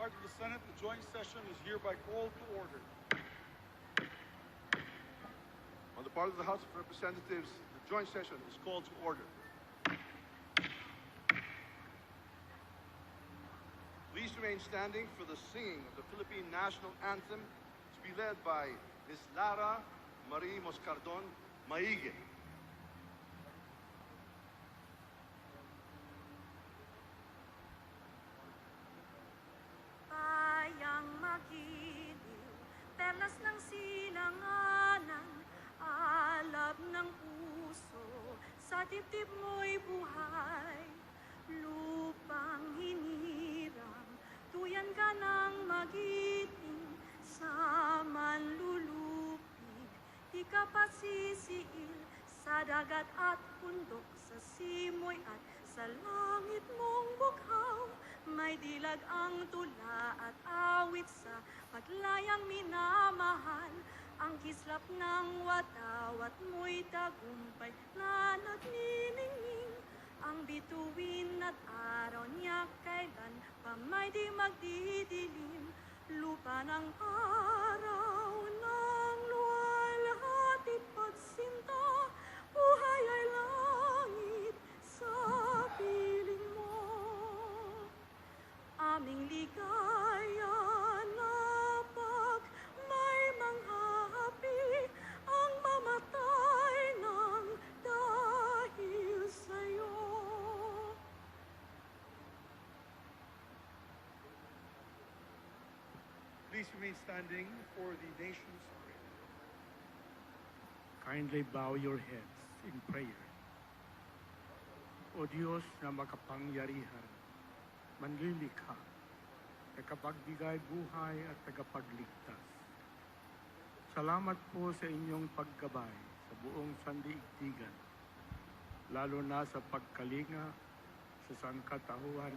part of the Senate, the joint session is hereby called to order. On the part of the House of Representatives, the joint session is called to order. Please remain standing for the singing of the Philippine National Anthem to be led by Ms. Lara Marie Moscardon Maige. Bayang magiliw, perlas ng silanganan, alab ng puso, sa dibdib mo'y buhay. Lupang hinirang, tuyan ka ng magiting, sa manlulupig, di ka pasisiil, sa dagat at bundok, sa simoy at sa langit mong bughaw. May dilag ang tula at awit sa paglayang minamahal. Ang kislap ng watawat mo'y tagumpay na nagniningning. Ang bituin at araw niya kailan pa may di magdidilim. Lupa ng araw ng luwalhati pagsinta, buhay ay langit sa piling mo. Aming ligaya na pag may manghahapi ang mamatay ng dahil sa'yo. Please remain standing for the nation's prayer. Kindly bow your heads in prayer. O Diyos na makapangyarihan, manlilikha, tagapagbigay buhay at tagapagligtas. Salamat po sa inyong paggabay sa buong sandiigdigan, lalo na sa pagkalinga sa sangkatauhan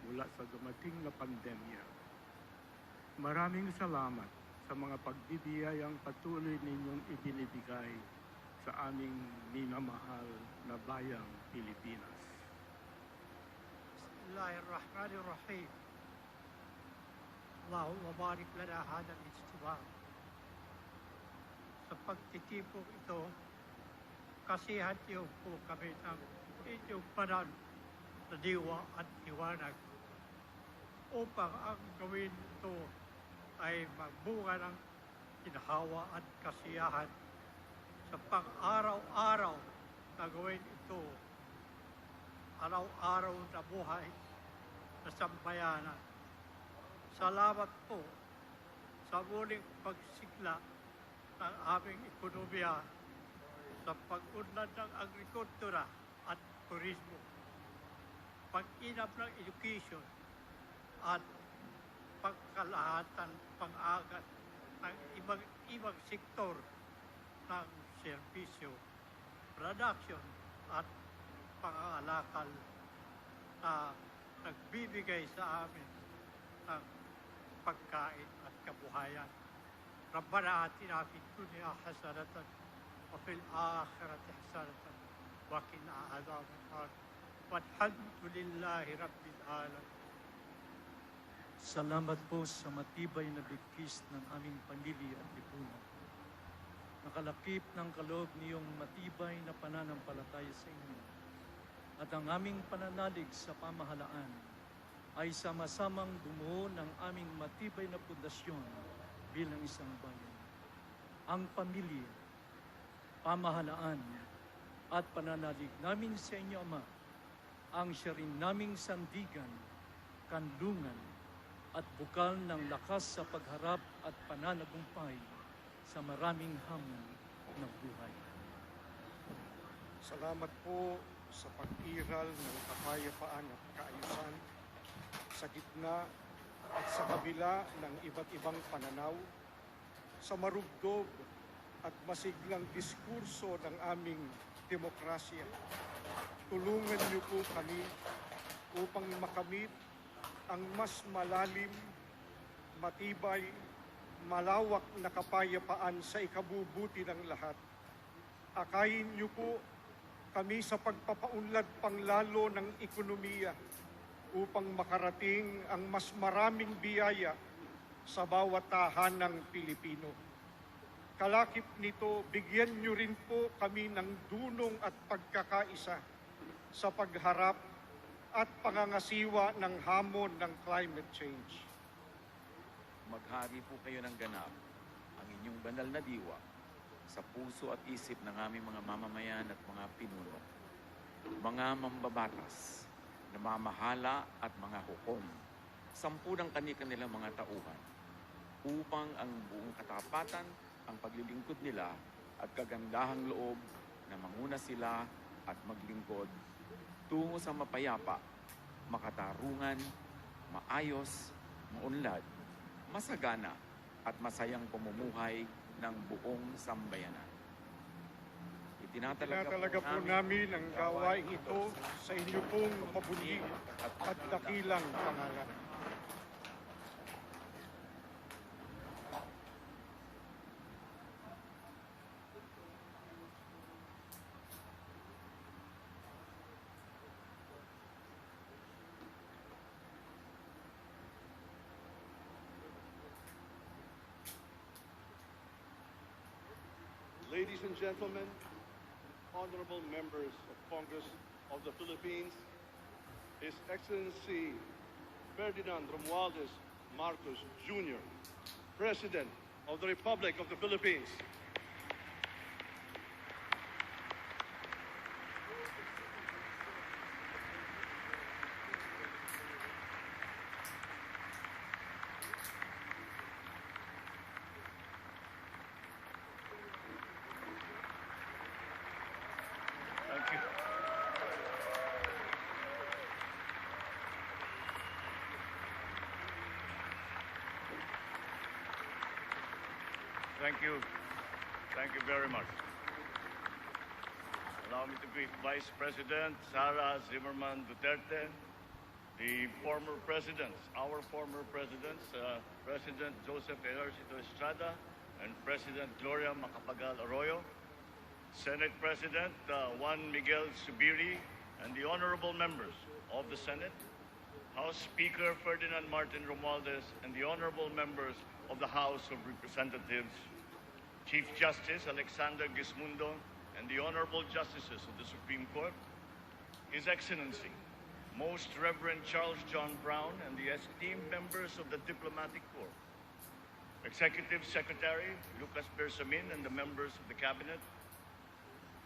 mula sa dumating na pandemya. Maraming salamat sa mga pagbibiyayang patuloy ninyong ibinibigay sa aming minamahal na bayang Pilipinas. Bismillahirrahmanirrahim. Allahumma barik lana hada al-ijtima'. Sa pagtitipong ito, kasihan niyo po kami ng inyong banal na diwa at liwanag upang ang gawin ito ay magbunga ng ginhawa at kasiyahan sa pang-araw-araw na gawin ito, araw-araw na buhay na sambayanan. Salamat po sa muling pagsigla ng aming ekonomiya sa pag-unlad ng agrikultura at turismo, pag-inap ng education at pagkalahatan pang-agat ng ibang sektor ng serbisyo, production at pangangalakal na nagbibigay sa amin ng pagkain at kabuhayan. Rabbana atina fid dunya hasanatan wa fil akhirati hasanatan wa qina adhaban nar. Walhamdulillahi rabbil alamin. Salamat po sa matibay na bigkis ng aming pamilya at lipunan. Nakalakip ng kaloob niyong matibay na pananampalataya sa inyo. At ang aming pananalig sa pamahalaan ay sama-samang bumuo ng aming matibay na pundasyon bilang isang bayan. Ang pamilya, pamahalaan at pananalig namin sa inyo, Ama, ang siya rin naming sandigan, kanlungan, at bukal ng lakas sa pagharap at pananagumpay sa maraming hamon ng buhay. Salamat po sa pag-iral ng kapayapaan at kaayusan sa gitna at sa kabila ng iba't ibang pananaw, sa marugdog at masiglang diskurso ng aming demokrasya. Tulungan niyo po kami upang makamit ang mas malalim, matibay, malawak na kapayapaan sa ikabubuti ng lahat. Akayin niyo po kami sa pagpapaunlad panglalo ng ekonomiya upang makarating ang mas maraming biyaya sa bawat tahanang Pilipino. Kalakip nito, bigyan niyo rin po kami ng dunong at pagkakaisa sa pagharap at pangangasiwa ng hamon ng climate change. Maghari po kayo ng ganap ang inyong banal na diwa sa puso at isip ng aming mga mamamayan at mga pinuno, mga mambabatas, namamahala at mga hukom, 10 ng kanilang mga tauhan, upang ang buong katapatan, ang paglilingkod nila at kagandahang loob na manguna sila at maglingkod tungo sa mapayapa, makatarungan, maayos, maunlad, masagana at masayang pamumuhay ng buong sambayanan. Tinatalaga po namin ang gawain ito sa inyo pong mabuti at dakilang pangalan. Ladies and gentlemen, honorable members of Congress of the Philippines, His Excellency Ferdinand R.Marcos Jr., President of the Republic of the Philippines. Thank you. Thank you. Thank you very much. Allow me to greet Vice President Sara Zimmerman Duterte, the former presidents, our former presidents, President Joseph Ejercito Estrada and President Gloria Macapagal Arroyo, Senate President Juan Miguel Zubiri, and the honorable members of the Senate, House Speaker Ferdinand Martin Romualdez, and the honorable members of the House of Representatives, Chief Justice Alexander Gismundo, and the honorable justices of the Supreme Court, His Excellency, Most Reverend Charles John Brown, and the esteemed members of the Diplomatic Corps, Executive Secretary Lucas Bersamin and the members of the Cabinet,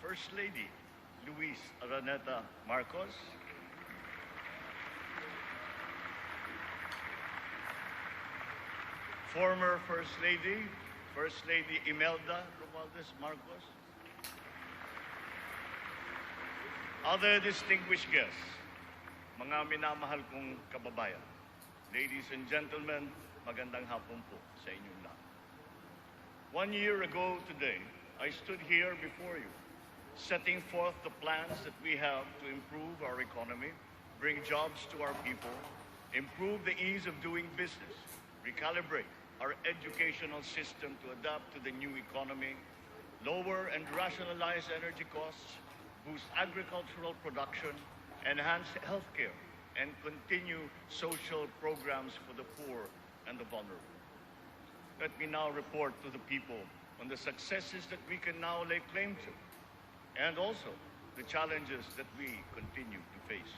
First Lady Luis Araneta Marcos, former First Lady Imelda Romualdez Marcos, other distinguished guests, mga minamahal kong kababayan, ladies and gentlemen, magandang hapon po sa inyong lahat. 1 year ago today, I stood here before you, setting forth the plans that we have to improve our economy, bring jobs to our people, improve the ease of doing business, recalibrate our educational system to adapt to the new economy, lower and rationalize energy costs, boost agricultural production, enhance healthcare, and continue social programs for the poor and the vulnerable. Let me now report to the people on the successes that we can now lay claim to, and also the challenges that we continue to face.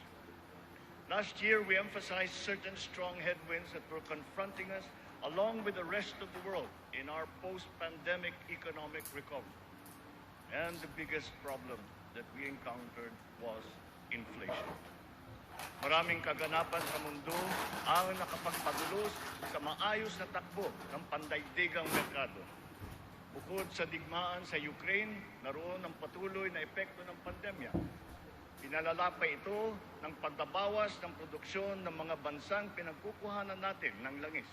Last year, we emphasized certain strong headwinds that were confronting us along with the rest of the world in our post-pandemic economic recovery. And the biggest problem that we encountered was inflation. Maraming kaganapan sa mundo ang nakapagpagulos sa maayos na takbo ng pandaigdigang merkado. Bukod sa digmaan sa Ukraine, naroon ang patuloy na epekto ng pandemya. Pinalala pa ito ng pagbabawas ng produksyon ng mga bansang pinagkukuhanan natin ng langis.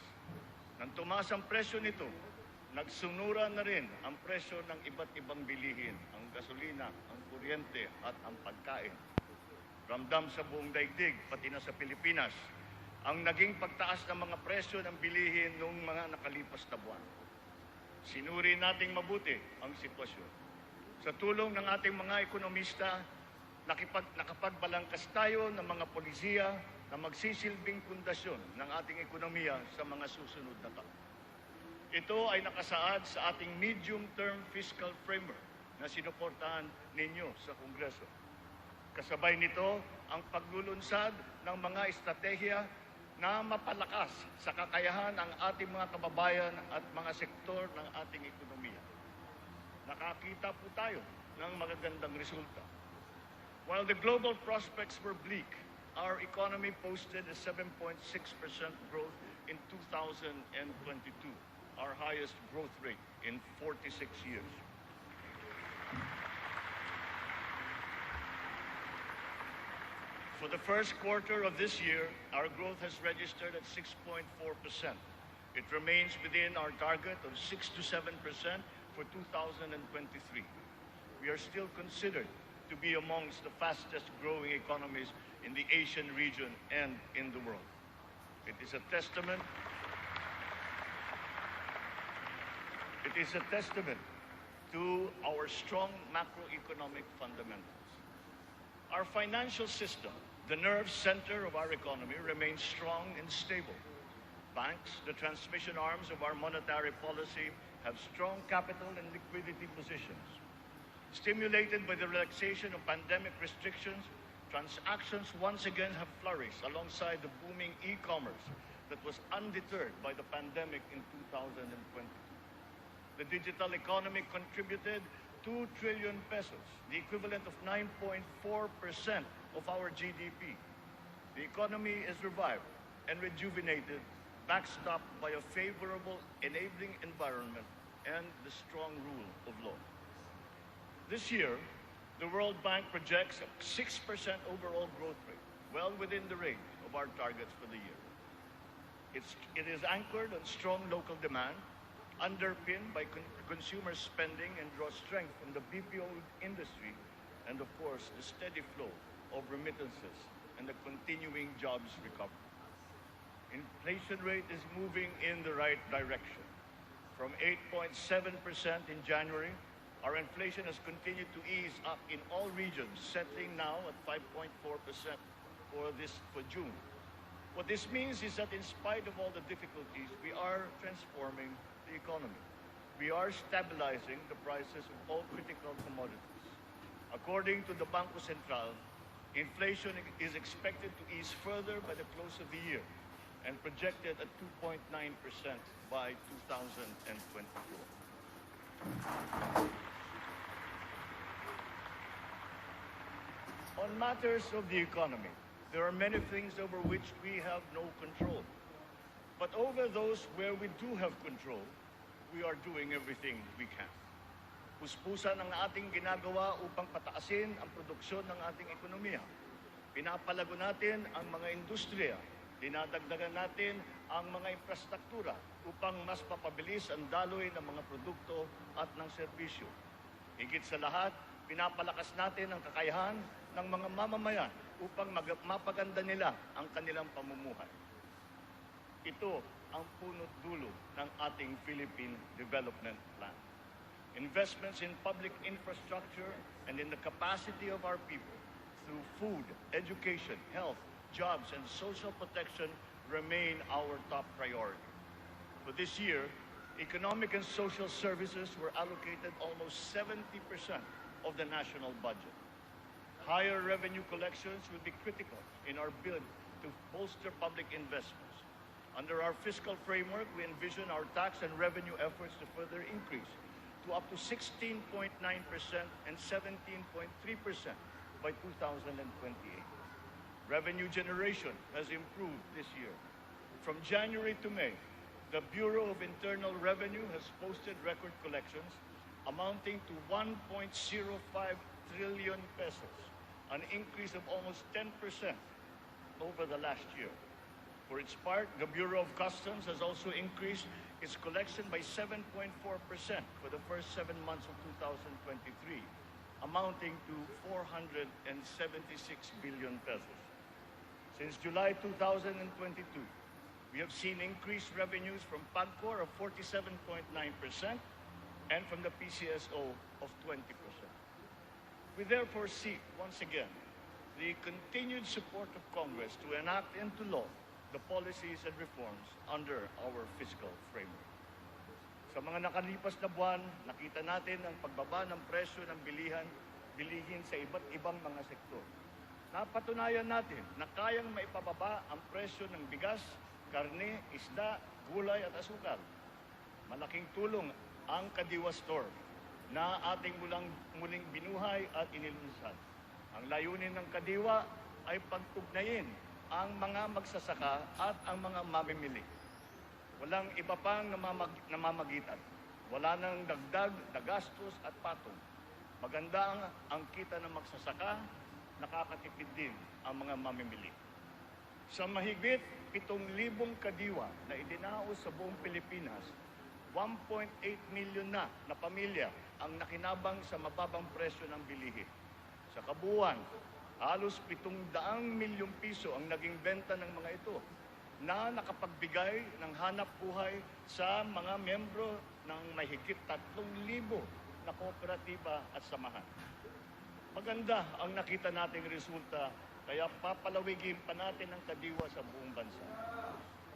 Nang tumaas ang presyo nito, nagsumura na rin ang presyo ng iba't ibang bilihin, ang gasolina, ang kuryente at ang pagkain. Ramdam sa buong daigdig, pati na sa Pilipinas, ang naging pagtaas ng mga presyo ng bilihin noong mga nakalipas na buwan. Sinuri nating mabuti ang sitwasyon. Sa tulong ng ating mga ekonomista, nakapagbalangkas tayo ng mga polisiya na magsisilbing pundasyon ng ating ekonomiya sa mga susunod na taon. Ito ay nakasaad sa ating medium-term fiscal framework na sinuportahan ninyo sa Kongreso. Kasabay nito ang paglulunsad ng mga estratehiya na mapalakas sa kakayahan ng ating mga kababayan at mga sektor ng ating ekonomiya. Nakakita po tayo ng magagandang resulta. While the global prospects were bleak, our economy posted a 7.6% growth in 2022, our highest growth rate in 46 years. For the first quarter of this year, our growth has registered at 6.4%. It remains within our target of 6 to 7% for 2023. We are still considered to be amongst the fastest growing economies in the Asian region and in the world. It is a testament to our strong macroeconomic fundamentals. Our financial system, the nerve center of our economy, remains strong and stable. Banks, the transmission arms of our monetary policy, have strong capital and liquidity positions. Stimulated by the relaxation of pandemic restrictions, transactions once again have flourished alongside the booming e-commerce that was undeterred by the pandemic in 2020. The digital economy contributed 2 trillion pesos, the equivalent of 9.4% of our GDP. The economy is revived and rejuvenated, backstopped by a favorable enabling environment and the strong rule of law. This year, the World Bank projects a 6% overall growth rate, well within the range of our targets for the year. It is anchored on strong local demand, underpinned by consumer spending, and draws strength from the BPO industry and, of course, the steady flow of remittances and the continuing jobs recovery. Inflation rate is moving in the right direction. From 8.7% in January, our inflation has continued to ease up in all regions, settling now at 5.4% for June. What this means is that in spite of all the difficulties, we are transforming the economy. We are stabilizing the prices of all critical commodities. According to the Bangko Sentral, inflation is expected to ease further by the close of the year and projected at 2.9% by 2024. On matters of the economy, there are many things over which we have no control. But over those where we do have control, we are doing everything we can. Puspusan ang ating ginagawa upang pataasin ang produksyon ng ating ekonomiya. Pinapalago natin ang mga industriya. Dinadagdagan natin ang mga infrastruktura upang mas mapabilis ang daloy ng mga produkto at ng serbisyo. Higit sa lahat, pinapalakas natin ang kakayahan ng mga mamamayan upang mapaganda nila ang kanilang pamumuhay. Ito ang punot dulo ng ating Philippine Development Plan. Investments in public infrastructure and in the capacity of our people through food, education, health, jobs, and social protection remain our top priority. For this year, economic and social services were allocated almost 70% of the national budget. Higher revenue collections will be critical in our bid to bolster public investments. Under our fiscal framework, we envision our tax and revenue efforts to further increase to up to 16.9% and 17.3% by 2028. Revenue generation has improved this year. From January to May, the Bureau of Internal Revenue has posted record collections amounting to 1.05 trillion pesos, an increase of almost 10% over the last year. For its part, the Bureau of Customs has also increased its collection by 7.4% for the first 7 months of 2023, amounting to 476 billion pesos. Since July 2022, we have seen increased revenues from PAGCOR of 47.9% and from the PCSO of 20%. We therefore seek, once again, the continued support of Congress to enact into law the policies and reforms under our fiscal framework. Sa mga nakalipas na buwan, nakita natin ang pagbaba ng presyo ng bilihin sa iba't ibang mga sektor. Napatunayan natin na kayang maipababa ang presyo ng bigas, karne, isda, gulay at asukal. Malaking tulong ang Kadiwa Store na ating muling binuhay at inilunsad. Ang layunin ng Kadiwa ay pagtugnayin ang mga magsasaka at ang mga mamimili. Walang iba pang namamagitan. Wala nang dagdag na gastos at patong. Maganda ang kita ng magsasaka, nakakatipid din ang mga mamimili. Sa mahigit 7,000 kadiwa na idinaos sa buong Pilipinas, 1.8 million na pamilya ang nakinabang sa mababang presyo ng bilihin. Sa kabuuan, halos 700 milyong piso ang naging benta ng mga ito na nakapagbigay ng hanap buhay sa mga membro ng mahigit 3,000 na kooperatiba at samahan. Maganda ang nakita nating resulta, kaya papalawigin pa natin ang Kadiwa sa buong bansa.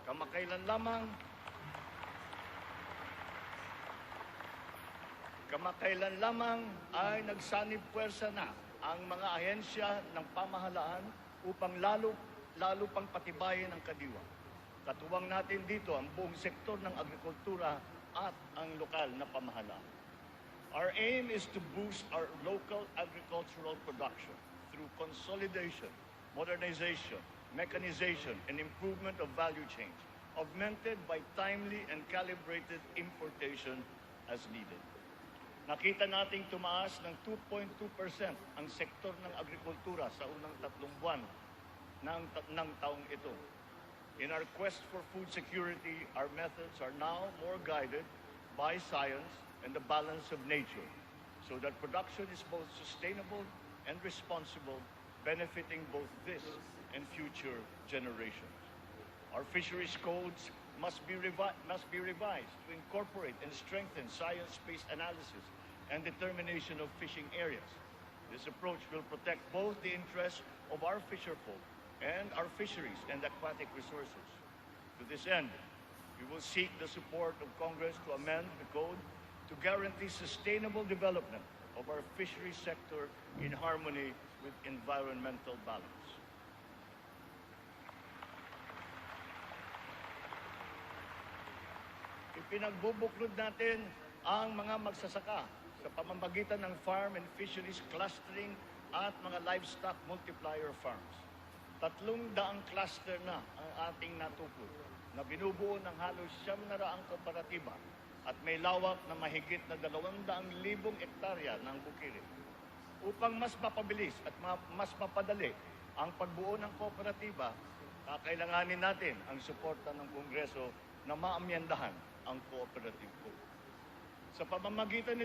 Kamakailan lamang ay nagsanib puwersa na ang mga ahensya ng pamahalaan upang lalo pang patibayin ang Kadiwa. Katuwang natin dito ang buong sektor ng agrikultura at ang lokal na pamahalaan. Our aim is to boost our local agricultural production through consolidation, modernization, mechanization, and improvement of value chains, augmented by timely and calibrated importation as needed. Nakita nating tumaas ng 2.2% ang sektor ng agrikultura sa unang 3 buwan ng taong ito. In our quest for food security, our methods are now more guided by science and the balance of nature, so that production is both sustainable and responsible, benefiting both this and future generations. Our fisheries codes must be revised to incorporate and strengthen science-based analysis and determination of fishing areas. This approach will protect both the interests of our fisherfolk and our fisheries and aquatic resources. To this end, we will seek the support of Congress to amend the code to guarantee sustainable development of our fisheries sector in harmony with environmental balance. Ipinagbubuklod natin ang mga magsasaka sa pamamagitan ng farm and fisheries clustering at mga livestock multiplier farms. 300 cluster na ang ating natukoy na binubuo ng halos 700 kooperatiba at may lawak na mahigit na 200,000 hektarya ng bukirin. Upang mas mapabilis at mas mapadali ang pagbuo ng kooperatiba, kakailanganin natin ang suporta ng Kongreso na maamyendahan ang cooperative code. Sa pamamagitan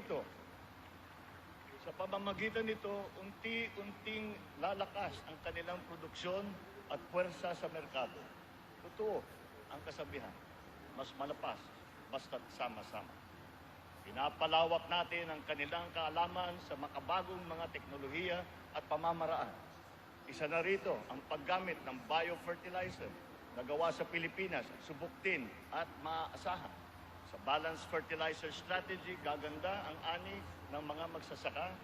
nito, unti-unting lalakas ang kanilang produksyon at puwersa sa merkado. Totoo ang kasabihan, mas malapas basta't sama-sama. Pinapalawak natin ang kanilang kaalaman sa makabagong mga teknolohiya at pamamaraan. Isa na rito ang paggamit ng biofertilizer na gawa sa Pilipinas, subuktin at maaasahan. Sa balanced fertilizer strategy, gaganda ang ani ng mga magsasaka.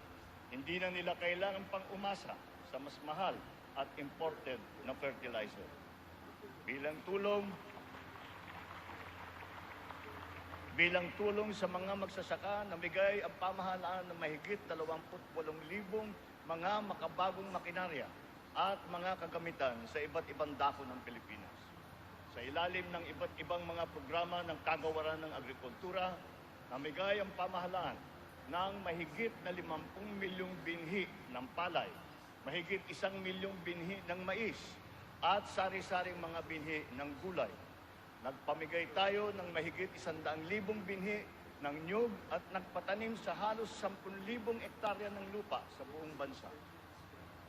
Hindi na nila kailangan pang umasa sa mas mahal at imported na fertilizer. Bilang tulong sa mga magsasaka, namigay ang pamahalaan ng mahigit 28,000 mga makabagong makinarya at mga kagamitan sa iba't ibang dako ng Pilipinas. Sa ilalim ng iba't ibang mga programa ng kagawaran ng agrikultura, namigay ang pamahalaan ng mahigit na 50 milyong binhi ng palay, mahigit 1 milyong binhi ng mais, at sari-saring mga binhi ng gulay. Nagpamigay tayo ng mahigit 100,000 binhi ng nyug at nagpatanim sa halos 10,000 hektarya ng lupa sa buong bansa.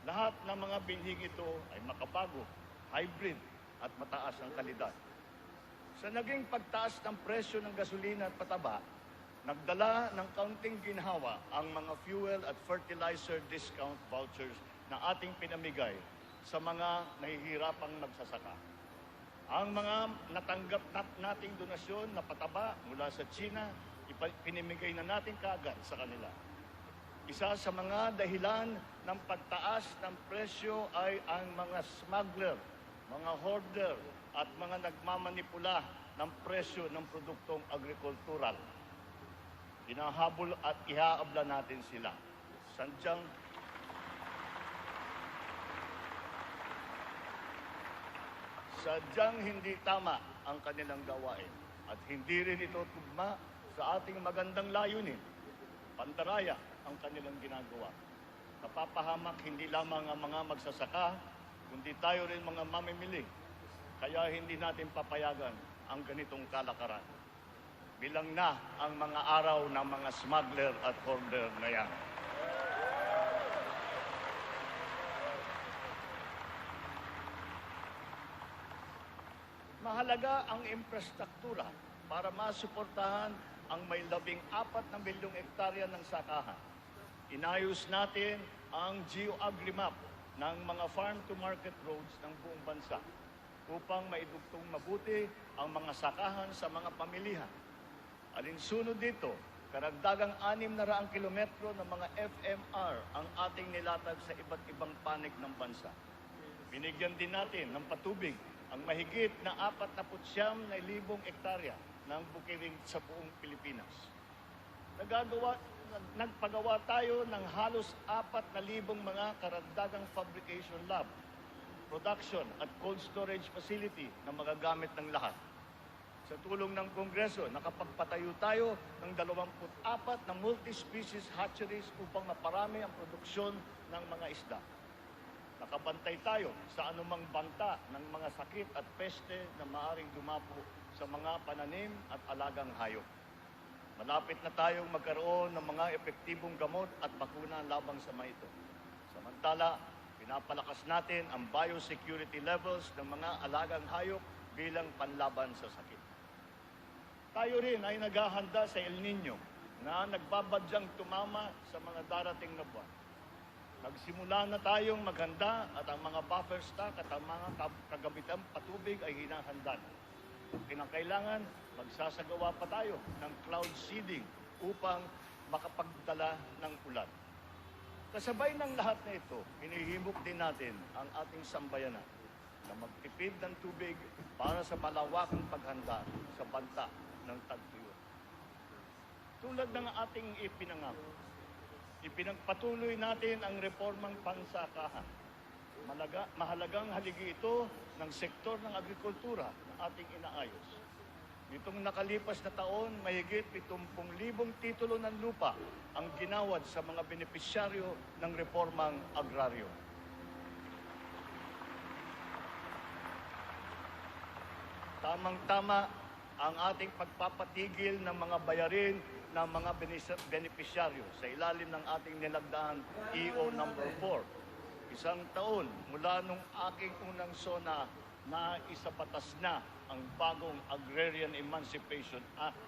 Lahat ng mga binhing ito ay makabago, hybrid at mataas ang kalidad. Sa naging pagtaas ng presyo ng gasolina at pataba, nagdala ng kaunting ginhawa ang mga fuel at fertilizer discount vouchers na ating pinamigay sa mga nahihirapang magsasaka. Ang mga natanggap nating donasyon na pataba mula sa China, pinimigay na natin kaagad sa kanila. Isa sa mga dahilan ng pagtaas ng presyo ay ang mga smuggler, mga hoarder at mga nagmamanipula ng presyo ng produktong agrikultural. Hinahabol at ihaabla natin sila. Sadyang hindi tama ang kanilang gawain at hindi rin ito tugma sa ating magandang layunin. Pandaraya ang kanilang ginagawa. Napapahamak hindi lamang ang mga magsasaka, kundi tayo rin mga mamimili. Kaya hindi natin papayagan ang ganitong kalakaran. Bilang na ang mga araw ng mga smuggler at hoarder na yan. Mahalaga ang infrastruktura para masuportahan ang may 14 na milyong hektarya ng sakahan. Inayos natin ang geo-agri-map ng mga farm-to-market roads ng buong bansa upang maidugtong mabuti ang mga sakahan sa mga pamilihan. Alinsunod dito, karagdagang 600 kilometro ng mga FMR ang ating nilatag sa iba't ibang panig ng bansa. Binigyan din natin ng patubig ang mahigit na 49,000 hektarya ng bukirin sa buong Pilipinas. Nagpagawa tayo ng halos 4,000 mga karagdagang fabrication lab, production at cold storage facility na magagamit ng lahat. Sa tulong ng Kongreso, nakapagpatayo tayo ng 24 na multi-species hatcheries upang maparami ang produksyon ng mga isda. Nakabantay tayo sa anumang banta ng mga sakit at peste na maaring dumapo sa mga pananim at alagang hayop. Malapit na tayong magkaroon ng mga epektibong gamot at bakuna labang sa mga ito. Samantala, pinapalakas natin ang biosecurity levels ng mga alagang hayop bilang panlaban sa sakit. Tayo rin ay naghahanda sa El Nino na nagbabadyang tumama sa mga darating na buwan. Nagsimula na tayong maghanda at ang mga buffer stock at ang mga kagamitang patubig ay hinahanda na. Kung kinakailangan, magsasagawa pa tayo ng cloud seeding upang makapagdala ng ulan. Kasabay ng lahat na ito, hinihimok din natin ang ating sambayanan na magtipid ng tubig para sa malawakang paghanda sa banta ng tagtuyot. Tulad ng ating ipinangako, ipinagpatuloy natin ang reformang pansakahan. Mahalagang haligi ito ng sektor ng agrikultura na ating inaayos. Nitong nakalipas na taon, mahigit 70,000 titulo ng lupa ang ginawad sa mga benepisyaryo ng reformang agraryo. Tamang-tama ang ating pagpapatigil ng mga bayarin ng mga benepisyaryo sa ilalim ng ating nilagdaan EO number 4. Isang taon mula nung aking unang SONA na isapatas na ang bagong Agrarian Emancipation Act.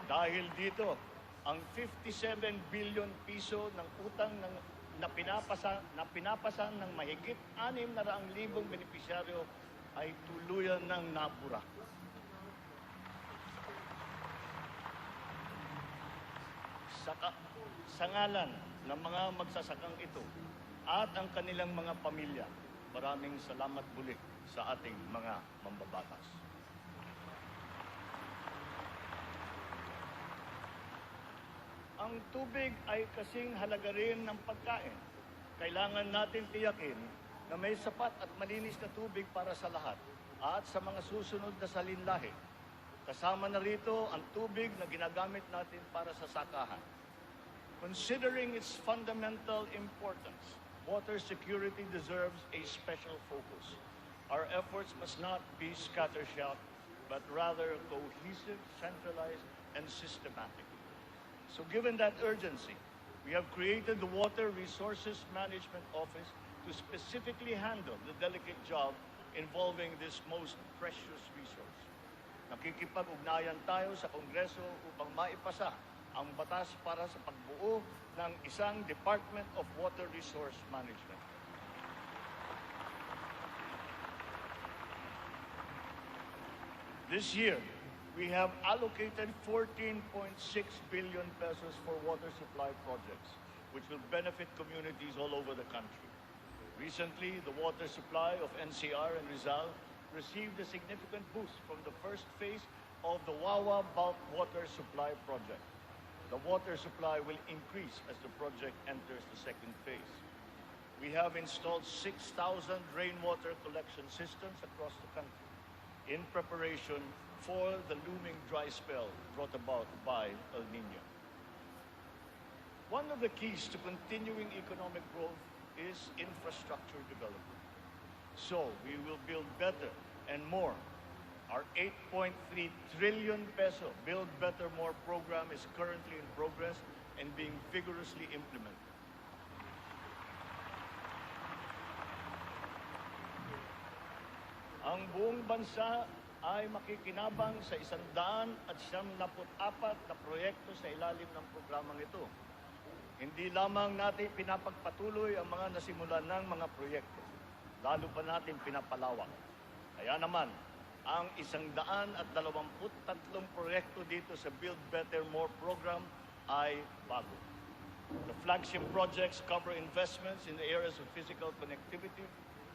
Dahil dito, ang 57 billion piso ng utang na pinapasan ng mahigit 600,000 benepisyaryo ay tuluyan ng nabura. Sa ngalan ng mga magsasakang ito at ang kanilang mga pamilya, maraming salamat muli sa ating mga mambabatas. Ang tubig ay kasing halaga rin ng pagkain. Kailangan natin tiyakin na may sapat at malinis na tubig para sa lahat at sa mga susunod na salinlahi. Kasama na rito ang tubig na ginagamit natin para sa sakahan. Considering its fundamental importance, water security deserves a special focus. Our efforts must not be scattershot, but rather cohesive, centralized, and systematic. So given that urgency, we have created the Water Resources Management Office to specifically handle the delicate job involving this most precious resource. Nakikipag-ugnayan tayo sa Kongreso upang maipasa ang batas para sa pagbuo ng isang Department of Water Resource Management. This year, we have allocated 14.6 billion pesos for water supply projects, which will benefit communities all over the country. Recently, the water supply of NCR and Rizal received a significant boost from the first phase of the Wawa Bulk Water Supply Project. The water supply will increase as the project enters the second phase. We have installed 6,000 rainwater collection systems across the country in preparation for the looming dry spell brought about by El Nino. One of the keys to continuing economic growth is infrastructure development. So we will build better and more. Our 8.3 trillion peso Build Better More program is currently in progress and being vigorously implemented. Ang buong bansa ay makikinabang sa 174 na proyekto sa ilalim ng programang ito. Hindi lamang natin pinapagpatuloy ang mga nasimulan ng mga proyekto, lalo pa natin pinapalawak. Kaya naman, ang 123 proyekto dito sa Build Better More program ay bago. The flagship projects cover investments in the areas of physical connectivity,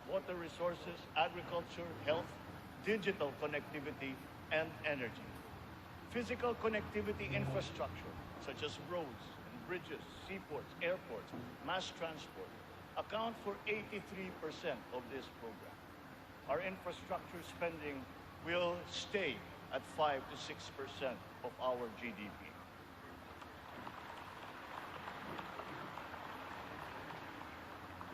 water resources, agriculture, health, digital connectivity, and energy. Physical connectivity infrastructure, such as roads and bridges, seaports, airports, mass transport, account for 83% of this program. Our infrastructure spending will stay at 5 to 6% of our GDP.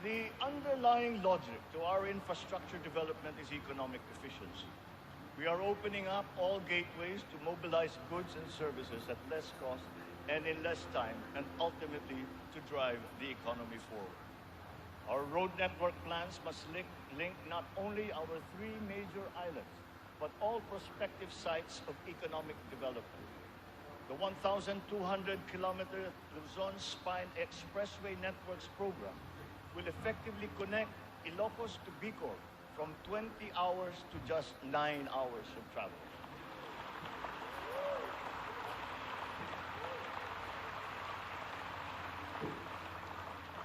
The underlying logic to our infrastructure development is economic efficiency. We are opening up all gateways to mobilize goods and services at less cost and in less time, and ultimately to drive the economy forward. Our road network plans must link not only our 3 major islands, but all prospective sites of economic development. The 1,200-kilometer Luzon Spine Expressway Networks program will effectively connect Ilocos to Bicol from 20 hours to just 9 hours of travel.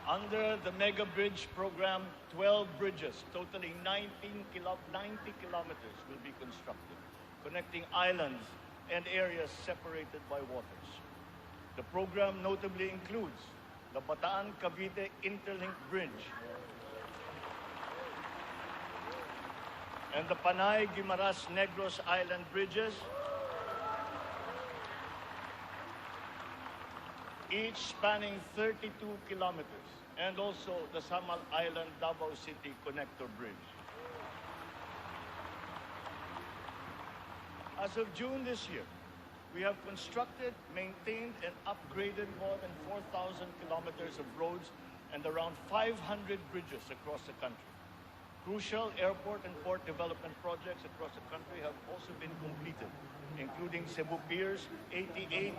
Under the Mega Bridge program, 12 bridges totaling 90 kilometers will be constructed, connecting islands and areas separated by waters. The program notably includes the Bataan-Cavite Interlink Bridge and the Panay-Guimaras-Negros Island bridges, each spanning 32 kilometers, and also the Samal Island Davao City Connector Bridge. As of June this year, we have constructed, maintained, and upgraded more than 4,000 kilometers of roads and around 500 bridges across the country. Crucial airport and port development projects across the country have also been completed, including Cebu Piers, 88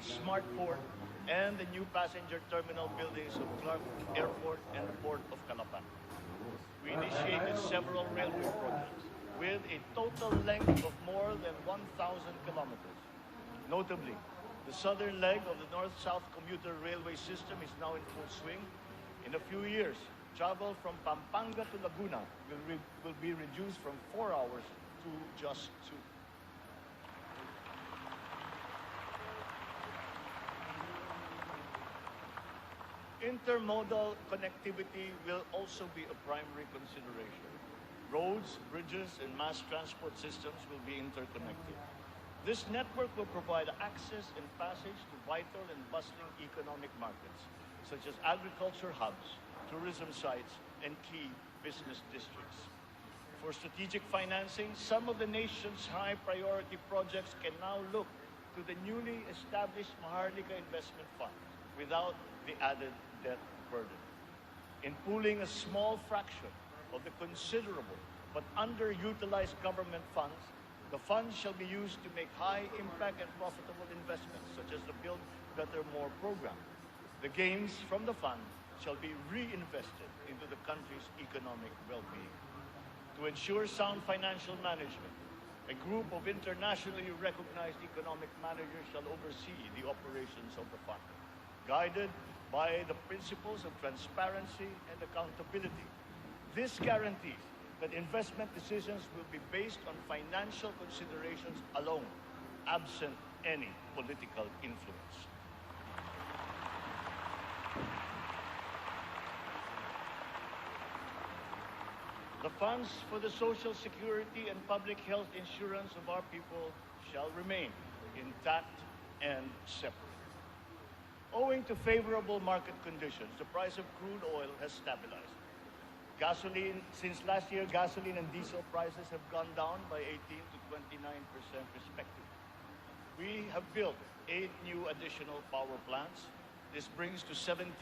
Smart Port, and the new passenger terminal buildings of Clark Airport and the Port of Calapan. We initiated several railway projects with a total length of more than 1,000 kilometers. Notably, the southern leg of the north-south commuter railway system is now in full swing. In a few years, travel from Pampanga to Laguna will be reduced from 4 hours to just 2. Intermodal connectivity will also be a primary consideration. Roads, bridges, and mass transport systems will be interconnected. This network will provide access and passage to vital and bustling economic markets, such as agriculture hubs, tourism sites, and key business districts. For strategic financing, some of the nation's high-priority projects can now look to the newly established Maharlika Investment Fund without the added debt burden. In pooling a small fraction of the considerable but underutilized government funds, The funds shall be used to make high-impact and profitable investments, such as the Build Better More program. The gains from the fund shall be reinvested into the country's economic well-being. To ensure sound financial management, a group of internationally recognized economic managers shall oversee the operations of the fund, guided by the principles of transparency and accountability. This guarantees that investment decisions will be based on financial considerations alone, absent any political influence. The funds for the social security and public health insurance of our people shall remain intact and separate. Owing to favorable market conditions, the price of crude oil has stabilized. Since last year, gasoline and diesel prices have gone down by 18 to 29% respectively. We have built 8 new additional power plants. This brings to 17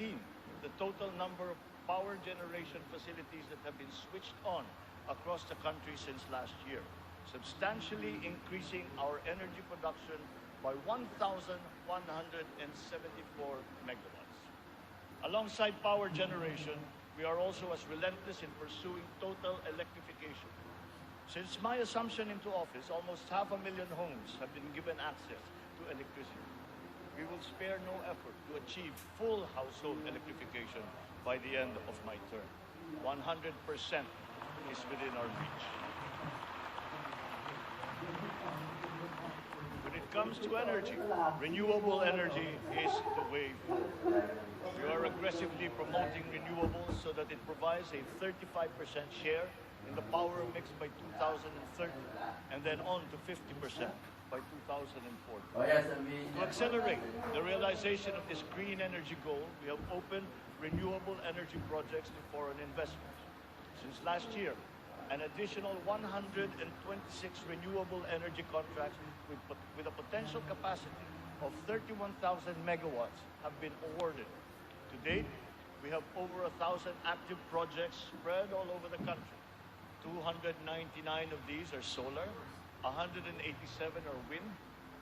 the total number of power generation facilities that have been switched on across the country since last year, substantially increasing our energy production by 1,174 megawatts. Alongside power generation, we are also as relentless in pursuing total electrification. Since my assumption into office, almost 500,000 homes have been given access to electricity. We will spare no effort to achieve full household electrification by the end of my term. 100% is within our reach. When it comes to energy, renewable energy is the way forward. We are aggressively promoting renewables so that it provides a 35% share in the power mix by 2030, and then on to 50% by 2040. To accelerate the realization of this green energy goal, we have opened renewable energy projects to foreign investors. Since last year, an additional 126 renewable energy contracts with a potential capacity of 31,000 megawatts have been awarded. To date, we have over 1,000 active projects spread all over the country. 299 of these are solar, 187 are wind,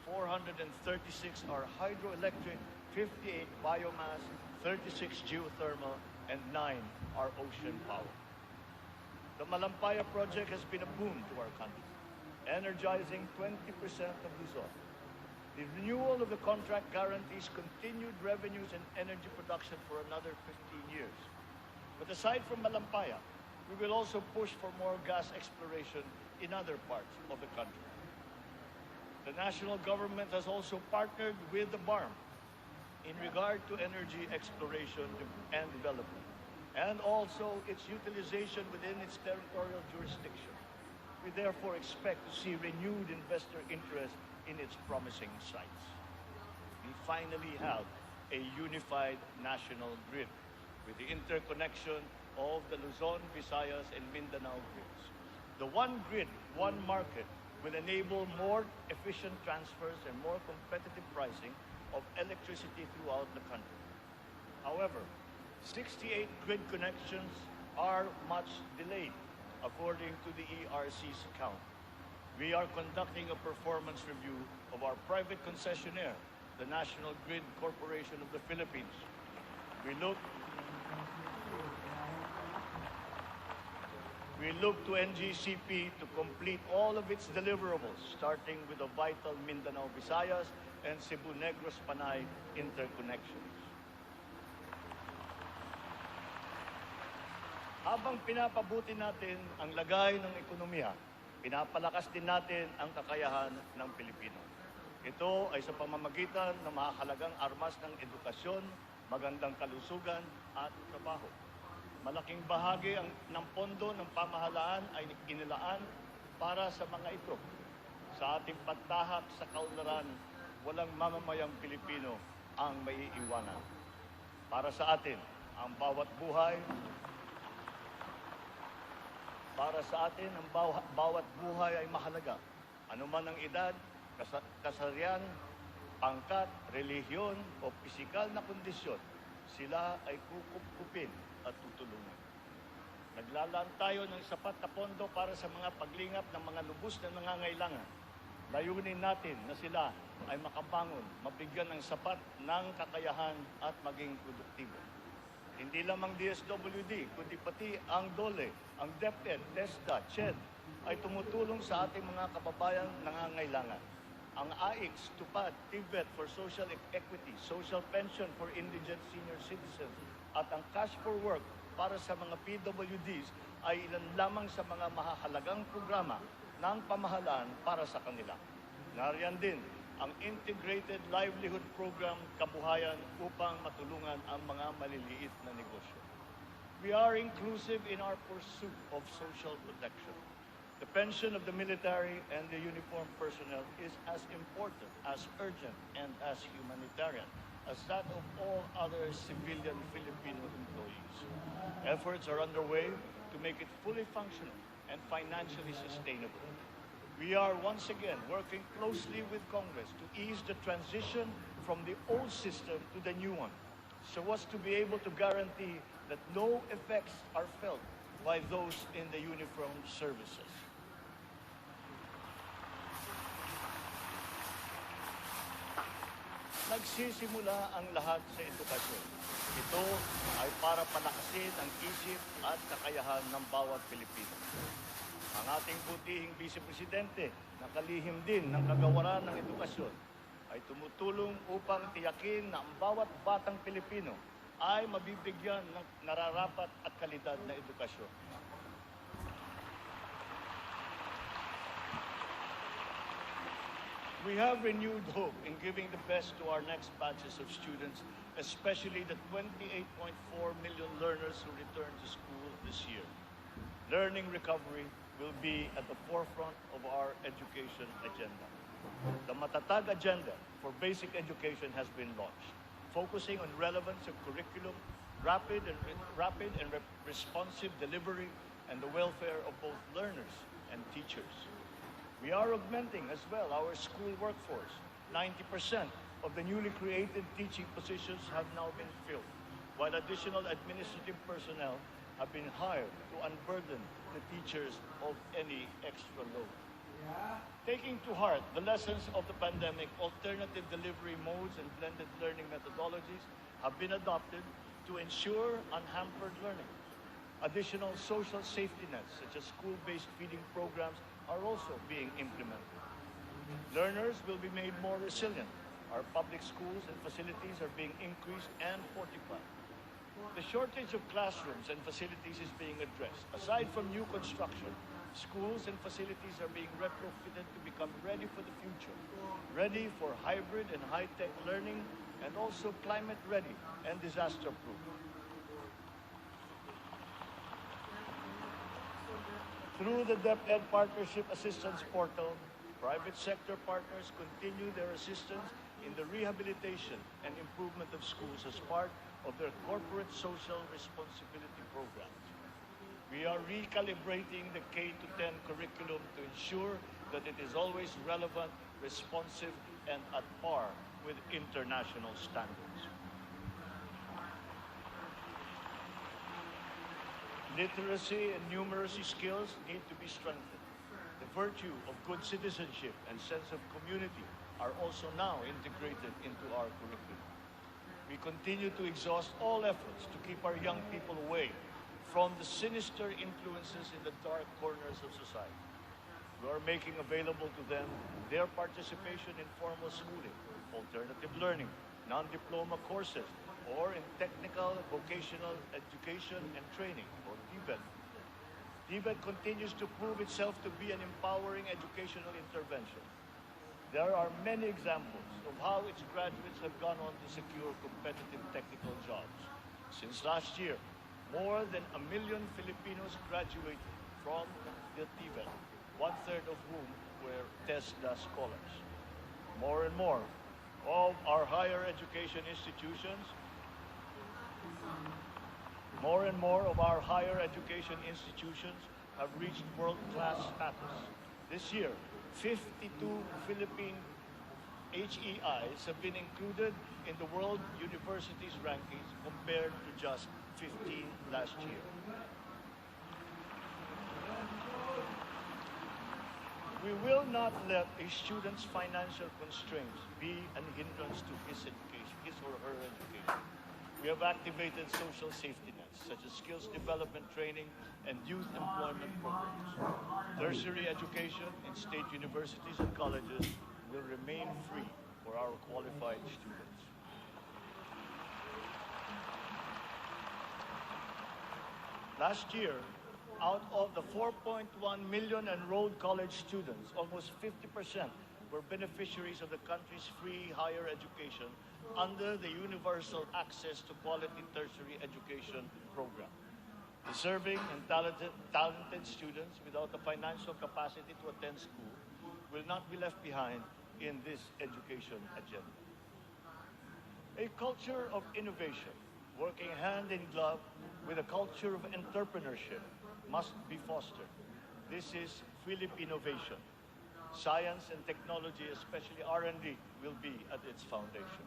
436 are hydroelectric, 58 biomass, 36 geothermal, and 9 are ocean power. The Malampaya project has been a boon to our country, energizing 20% of Luzon. The renewal of the contract guarantees continued revenues and energy production for another 15 years. But aside from Malampaya, we will also push for more gas exploration in other parts of the country. The national government has also partnered with the BARM in regard to energy exploration and development, and also its utilization within its territorial jurisdiction. We therefore expect to see renewed investor interest in its promising sites. We finally have a unified national grid with the interconnection of the Luzon, Visayas, and Mindanao grids. The one grid, one market will enable more efficient transfers and more competitive pricing of electricity throughout the country. However, 68 grid connections are much delayed, according to the ERC's count. We are conducting a performance review of our private concessionaire, the National Grid Corporation of the Philippines. We look to NGCP to complete all of its deliverables, starting with the vital Mindanao, Visayas, and Cebu Negros Panay interconnections. Habang pinapabuti natin ang lagay ng ekonomiya, pinapalakas din natin ang kakayahan ng Pilipino. Ito ay sa pamamagitan ng mahalagang armas ng edukasyon, magandang kalusugan at trabaho. Malaking bahagi ng pondo ng pamahalaan ay inilaan para sa mga ito. Sa ating pagtahak sa kaunlaran, walang mamamayang Pilipino ang maiiwanan. Para sa atin, ang bawat buhay ay mahalaga. Anuman ang edad, kasarian, pangkat, relihiyon o pisikal na kondisyon, sila ay kukupkupin at tutulungan. Naglalaan tayo ng sapat na pondo para sa mga paglingap ng mga lubos na nangangailangan. Layunin natin na sila ay makabangon, mabigyan ng sapat ng kakayahan at maging produktibo. Hindi lamang DSWD, kundi pati ang DOLE, ang DepEd, TESDA, CHED ay tumutulong sa ating mga kababayan nangangailangan. Ang AIX, TUPAD, TVET for Social Equity, Social Pension for Indigent Senior Citizens, at ang Cash for Work para sa mga PWDs ay ilan lamang sa mga mahahalagang programa ng pamahalaan para sa kanila. Nariyan din ang Integrated Livelihood Program Kabuhayan upang matulungan ang mga maliliit na negosyo. We are inclusive in our pursuit of social protection. The pension of the military and the uniformed personnel is as important, as urgent, and as humanitarian as that of all other civilian Filipino employees. Efforts are underway to make it fully functional and financially sustainable. We are once again working closely with Congress to ease the transition from the old system to the new one, so as to be able to guarantee that no effects are felt by those in the uniformed services. Nagsisimula ang lahat sa edukasyon. Ito ay para palakasin ang isip at kakayahan ng bawat Pilipino. Ang ating butihing Vice Presidente, na kalihim din ng kagawaran ng edukasyon, ay tumutulong upang tiyakin na ang bawat batang Pilipino ay mabibigyan ng nararapat at kalidad na edukasyon. We have renewed hope in giving the best to our next batches of students, especially the 28.4 million learners who return to school this year. Learning recovery will be at the forefront of our education agenda. The Matatag Agenda for Basic Education has been launched, focusing on relevance of curriculum, rapid and responsive delivery, and the welfare of both learners and teachers. We are augmenting as well our school workforce. 90% of the newly created teaching positions have now been filled, while additional administrative personnel have been hired to unburden the teachers of any extra load. Taking to heart the lessons of the pandemic, alternative delivery modes and blended learning methodologies have been adopted to ensure unhampered learning. Additional social safety nets, such as school-based feeding programs, are also being implemented. Learners will be made more resilient. Our public schools and facilities are being increased and fortified. The shortage of classrooms and facilities is being addressed. Aside from new construction, schools and facilities are being retrofitted to become ready for the future, ready for hybrid and high-tech learning, and also climate-ready and disaster-proof. Through the DepEd Partnership Assistance Portal, private sector partners continue their assistance in the rehabilitation and improvement of schools as part of their corporate social responsibility programs. We are recalibrating the K-10 curriculum to ensure that it is always relevant, responsive, and at par with international standards. Literacy and numeracy skills need to be strengthened. The virtue of good citizenship and sense of community are also now integrated into our curriculum. We continue to exhaust all efforts to keep our young people away from the sinister influences in the dark corners of society. We are making available to them their participation in formal schooling, alternative learning, non-diploma courses, or in technical, vocational education and training, or TVET. TVET continues to prove itself to be an empowering educational intervention. There are many examples of how its graduates have gone on to secure competitive technical jobs. Since last year, more than 1 million Filipinos graduated from the TVET, one-third of whom were TESDA scholars. More and more of our higher education institutions have reached world-class status. This year, 52 Philippine HEIs have been included in the World Universities rankings compared to just 15 last year. We will not let a student's financial constraints be an hindrance to his education, his or her education. We have activated social safety nets, such as skills development training and youth employment programs. Tertiary education in state universities and colleges will remain free for our qualified students. Last year, out of the 4.1 million enrolled college students, almost 50% were beneficiaries of the country's free higher education under the Universal Access to Quality Tertiary Education program. Deserving and talented students without the financial capacity to attend school will not be left behind in this education agenda. A culture of innovation, working hand in glove with a culture of entrepreneurship, must be fostered. This is Philippinovation. Science and technology, especially R&D, will be at its foundation.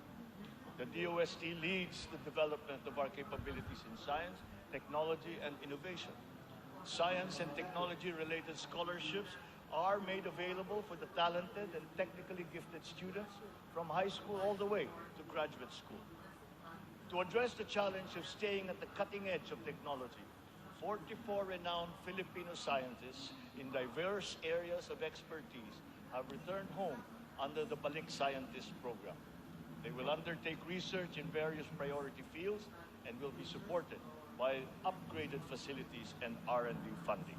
The DOST leads the development of our capabilities in science, technology, and innovation. Science and technology-related scholarships are made available for the talented and technically gifted students from high school all the way to graduate school. To address the challenge of staying at the cutting edge of technology, 44 renowned Filipino scientists in diverse areas of expertise have returned home under the Balik Scientist program. They will undertake research in various priority fields and will be supported by upgraded facilities and R&D funding.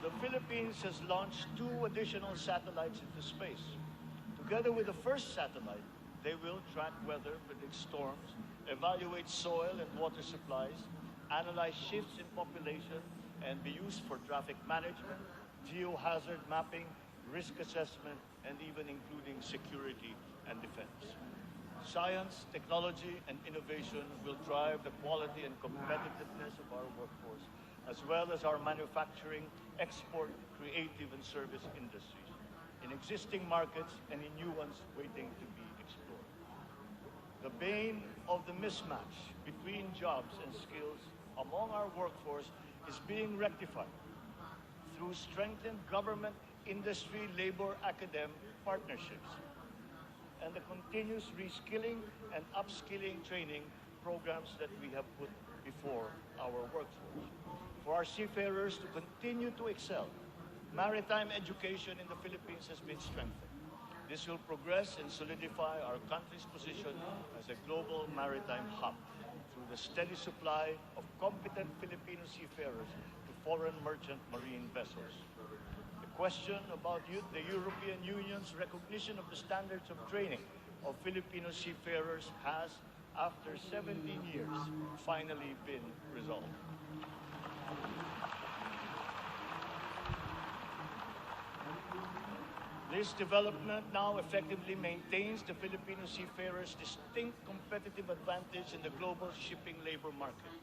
The Philippines has launched 2 additional satellites into space. Together with the first satellite, they will track weather, predict storms, evaluate soil and water supplies, analyze shifts in population, and be used for traffic management, geohazard mapping, risk assessment, and even including security and defense. Science, technology, and innovation will drive the quality and competitiveness of our workforce, as well as our manufacturing, export, creative, and service industries, in existing markets and in new ones waiting to be explored. The bane of the mismatch between jobs and skills among our workforce is being rectified through strengthened government, industry, labor, academic partnerships, and the continuous reskilling and upskilling training programs that we have put before our workforce. For our seafarers to continue to excel, maritime education in the Philippines has been strengthened. This will progress and solidify our country's position as a global maritime hub through the steady supply of competent Filipino seafarers to foreign merchant marine vessels. The question about the European Union's recognition of the standards of training of Filipino seafarers has, after 17 years, finally been resolved. This development now effectively maintains the Filipino seafarers' distinct competitive advantage in the global shipping labor market.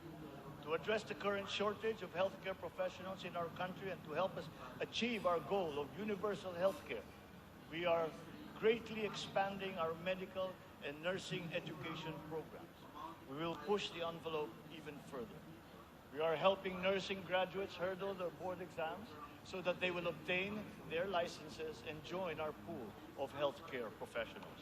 To address the current shortage of healthcare professionals in our country and to help us achieve our goal of universal healthcare, we are greatly expanding our medical and nursing education programs. We will push the envelope even further. We are helping nursing graduates hurdle their board exams so that they will obtain their licenses and join our pool of healthcare professionals.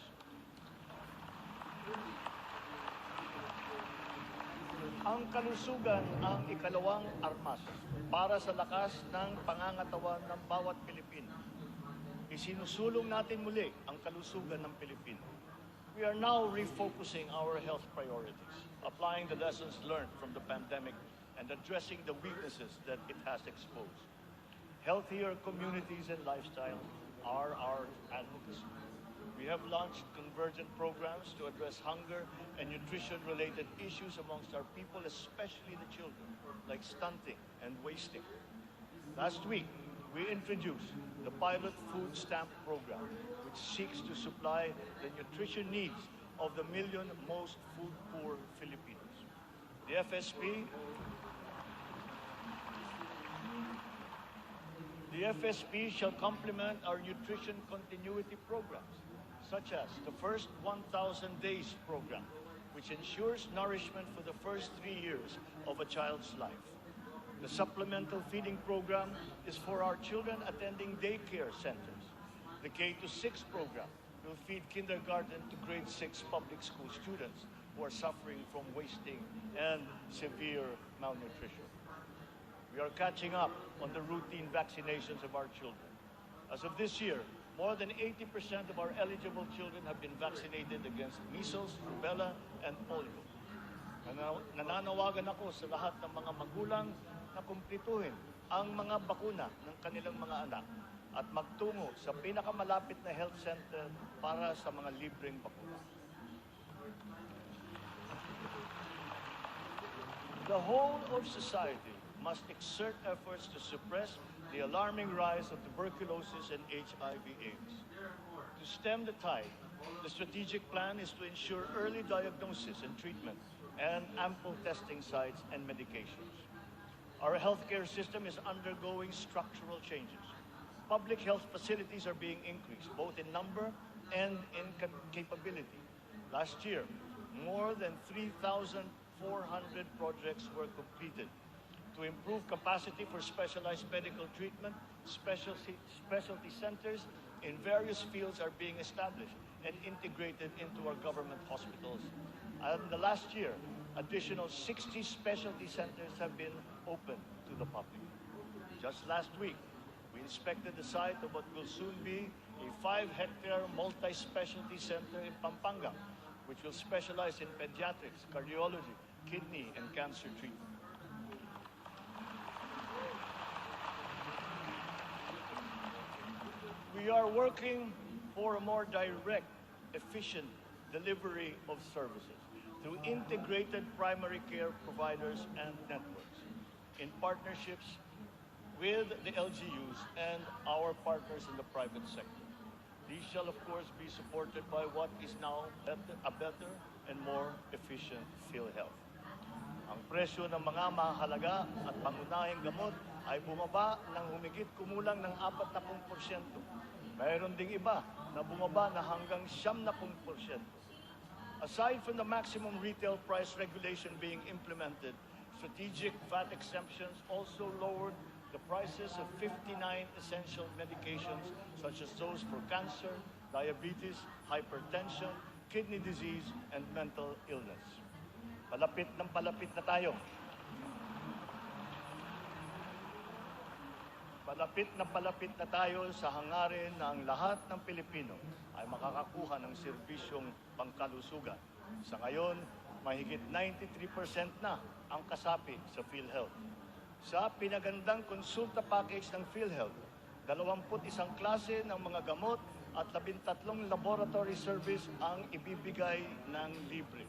Ang kalusugan ang ikalawang armas para sa lakas ng pangangatawan ng bawat Pilipino. Isinusulong natin muli ang kalusugan ng Pilipino. We are now refocusing our health priorities, applying the lessons learned from the pandemic and addressing the weaknesses that it has exposed. Healthier communities and lifestyles are our advocacy. We have launched convergent programs to address hunger and nutrition-related issues amongst our people, especially the children, like stunting and wasting. Last week, we introduced the pilot food stamp program, which seeks to supply the nutrition needs of the million most food-poor Filipinos. The FSP shall complement our nutrition continuity programs, such as the First 1,000 Days program, which ensures nourishment for the first 3 years of a child's life. The supplemental feeding program is for our children attending daycare centers. The K-6 program will feed kindergarten to grade 6 public school students who are suffering from wasting and severe malnutrition. We are catching up on the routine vaccinations of our children. As of this year, more than 80% of our eligible children have been vaccinated against measles, rubella, and polio. Nananawagan ako sa lahat ng mga magulang na kumplituhin ang mga bakuna ng kanilang mga anak at magtungo sa pinakamalapit na health center para sa mga libreng bakuna. The whole of society must exert efforts to suppress the alarming rise of tuberculosis and HIV/AIDS. To stem the tide, the strategic plan is to ensure early diagnosis and treatment and ample testing sites and medications. Our healthcare system is undergoing structural changes. Public health facilities are being increased, both in number and in capability. Last year, more than 3,400 projects were completed to improve capacity for specialized medical treatment. Specialty centers in various fields are being established and integrated into our government hospitals. And the last year, additional 60 specialty centers have been opened to the public. Just last week, we inspected the site of what will soon be a 5-hectare multi-specialty center in Pampanga, which will specialize in pediatrics, cardiology, kidney, and cancer treatment. We are working for a more direct, efficient delivery of services through integrated primary care providers and networks in partnerships with the LGUs and our partners in the private sector. These shall, of course, be supported by what is now a better and more efficient PhilHealth. Ang presyo ng mga mahalaga at pangunahing gamot ay bumaba ng humigit kumulang ng 40%. Mayroon ding iba na bumaba na hanggang 70%. Aside from the maximum retail price regulation being implemented, strategic VAT exemptions also lowered the prices of 59 essential medications such as those for cancer, diabetes, hypertension, kidney disease, and mental illness. Palapit na tayo. Palapit na tayo sa hangarin na ang lahat ng Pilipino ay makakakuha ng serbisyong pangkalusugan. Sa ngayon, mahigit 93% na ang kasapi sa PhilHealth. Sa pinagandang konsulta package ng PhilHealth, 21 klase ng mga gamot at 13 laboratory service ang ibibigay ng libre.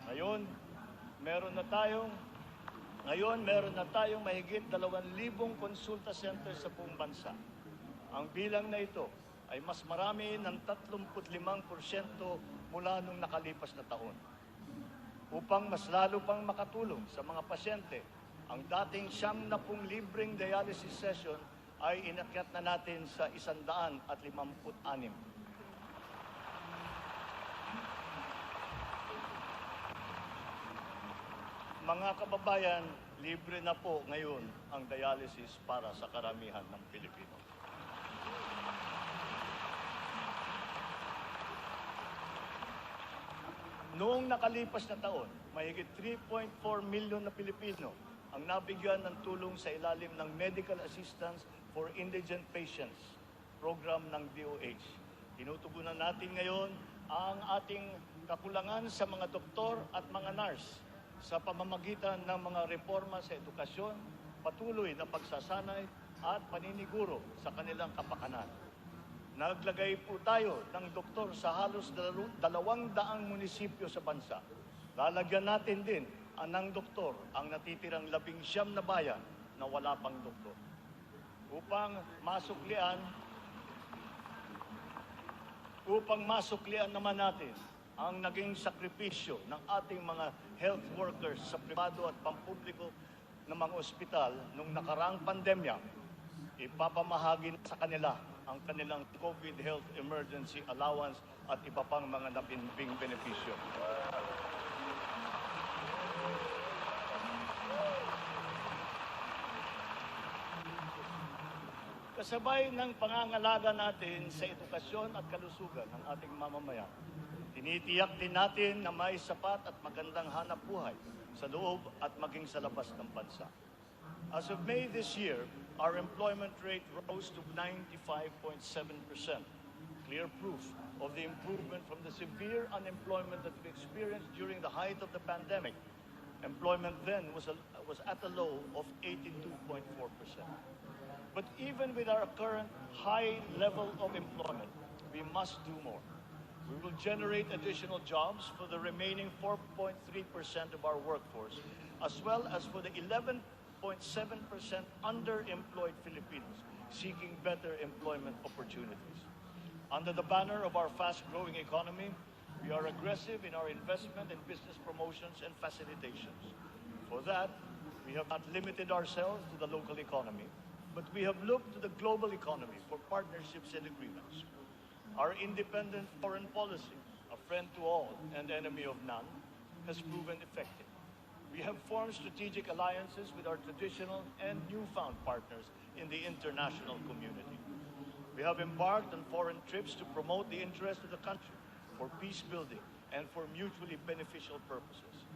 Ngayon, meron na tayong mahigit 2,000 konsulta centers sa buong bansa. Ang bilang na ito ay mas marami ng 35% mula nung nakalipas na taon. Upang mas lalo pang makatulong sa mga pasyente, ang dating 70 libreng dialysis session ay inakyat na natin sa 156. Mga kababayan, libre na po ngayon ang dialysis para sa karamihan ng Pilipino. Noong nakalipas na taon, mahigit 3.4 milyon na Pilipino ang nabigyan ng tulong sa ilalim ng Medical Assistance for Indigent Patients program ng DOH. Tinutugunan natin ngayon ang ating kakulangan sa mga doktor at mga nurse sa pamamagitan ng mga reforma sa edukasyon, patuloy na pagsasanay at paniniguro sa kanilang kapakanan. Naglagay po tayo ng doktor sa halos 200 munisipyo sa bansa. Lalagyan natin din ng doktor ang natitirang 19 na bayan na wala pang doktor. Upang masuklian naman natin ang naging sakripisyo ng ating mga health workers sa pribado at pampubliko ng mga ospital nung nakaraang pandemya, ipapamahagi sa kanila ang kanilang COVID Health Emergency Allowance at iba pang mga nabimbing benepisyo. Kasabay ng pangangalaga natin sa edukasyon at kalusugan ng ating mamamayan, tinitiyak din natin na may sapat at magandang hanap buhay sa loob at maging sa labas ng bansa. As of May this year, our employment rate rose to 95.7%, clear proof of the improvement from the severe unemployment that we experienced during the height of the pandemic. Employment then was at a low of 82.4%. But even with our current high level of employment, we must do more. We will generate additional jobs for the remaining 4.3% of our workforce, as well as for the 11.7% underemployed Filipinos seeking better employment opportunities. Under the banner of our fast-growing economy, we are aggressive in our investment in business promotions and facilitations. For that, we have not limited ourselves to the local economy, but we have looked to the global economy for partnerships and agreements. Our independent foreign policy, a friend to all and enemy of none, has proven effective. We have formed strategic alliances with our traditional and newfound partners in the international community. We have embarked on foreign trips to promote the interests of the country for peace building and for mutually beneficial purposes.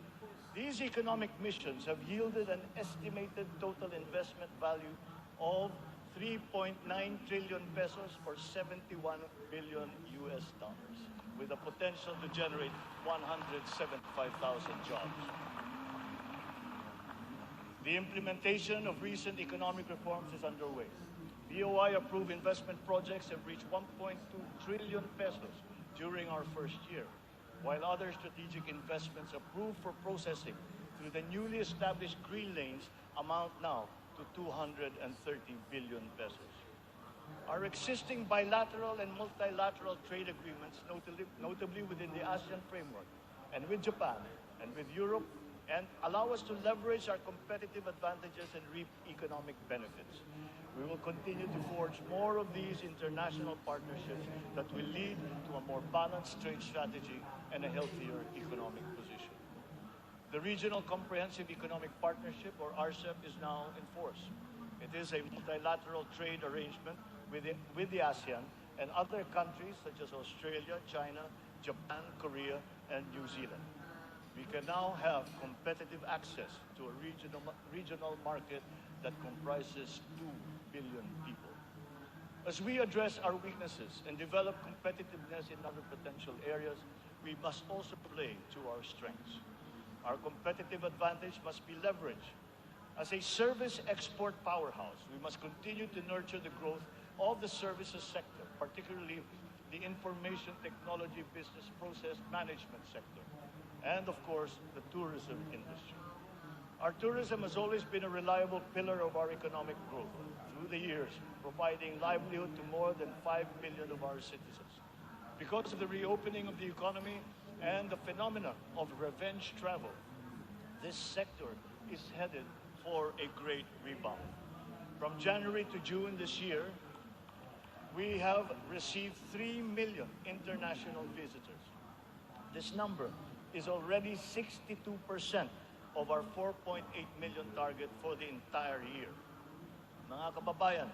These economic missions have yielded an estimated total investment value of 3.9 trillion pesos or 71 billion US dollars, with a potential to generate 175,000 jobs. The implementation of recent economic reforms is underway. BOI-approved investment projects have reached 1.2 trillion pesos during our first year, while other strategic investments approved for processing through the newly established green lanes amount now to 230 billion pesos. Our existing bilateral and multilateral trade agreements, notably within the ASEAN framework, and with Japan, and with Europe, and allow us to leverage our competitive advantages and reap economic benefits. We will continue to forge more of these international partnerships that will lead to a more balanced trade strategy and a healthier economic position. The Regional Comprehensive Economic Partnership, or RCEP, is now in force. It is a multilateral trade arrangement with the ASEAN and other countries such as Australia, China, Japan, Korea, and New Zealand. We can now have competitive access to a regional market that comprises 2 billion people. As we address our weaknesses and develop competitiveness in other potential areas, we must also play to our strengths. Our competitive advantage must be leveraged. As a service export powerhouse, we must continue to nurture the growth of the services sector, particularly the information technology business process management sector, and of course, the tourism industry. Our tourism has always been a reliable pillar of our economic growth through the years, providing livelihood to more than 5 million of our citizens. Because of the reopening of the economy and the phenomenon of revenge travel, this sector is headed for a great rebound. From January to June this year, we have received 3 million international visitors. This number is already 62% of our 4.8 million target for the entire year. Mga kababayan,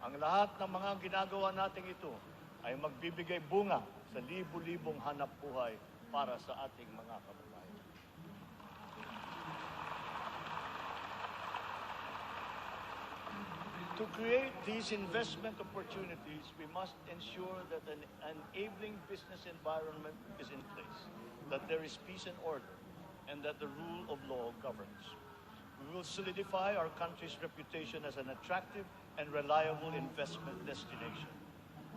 ang lahat ng mga ginagawa natin ito ay magbibigay bunga sa libu-libong hanap buhay para sa ating mga kababayan. To create these investment opportunities, we must ensure that an enabling business environment is in place, that there is peace and order, and that the rule of law governs. We will solidify our country's reputation as an attractive and reliable investment destination.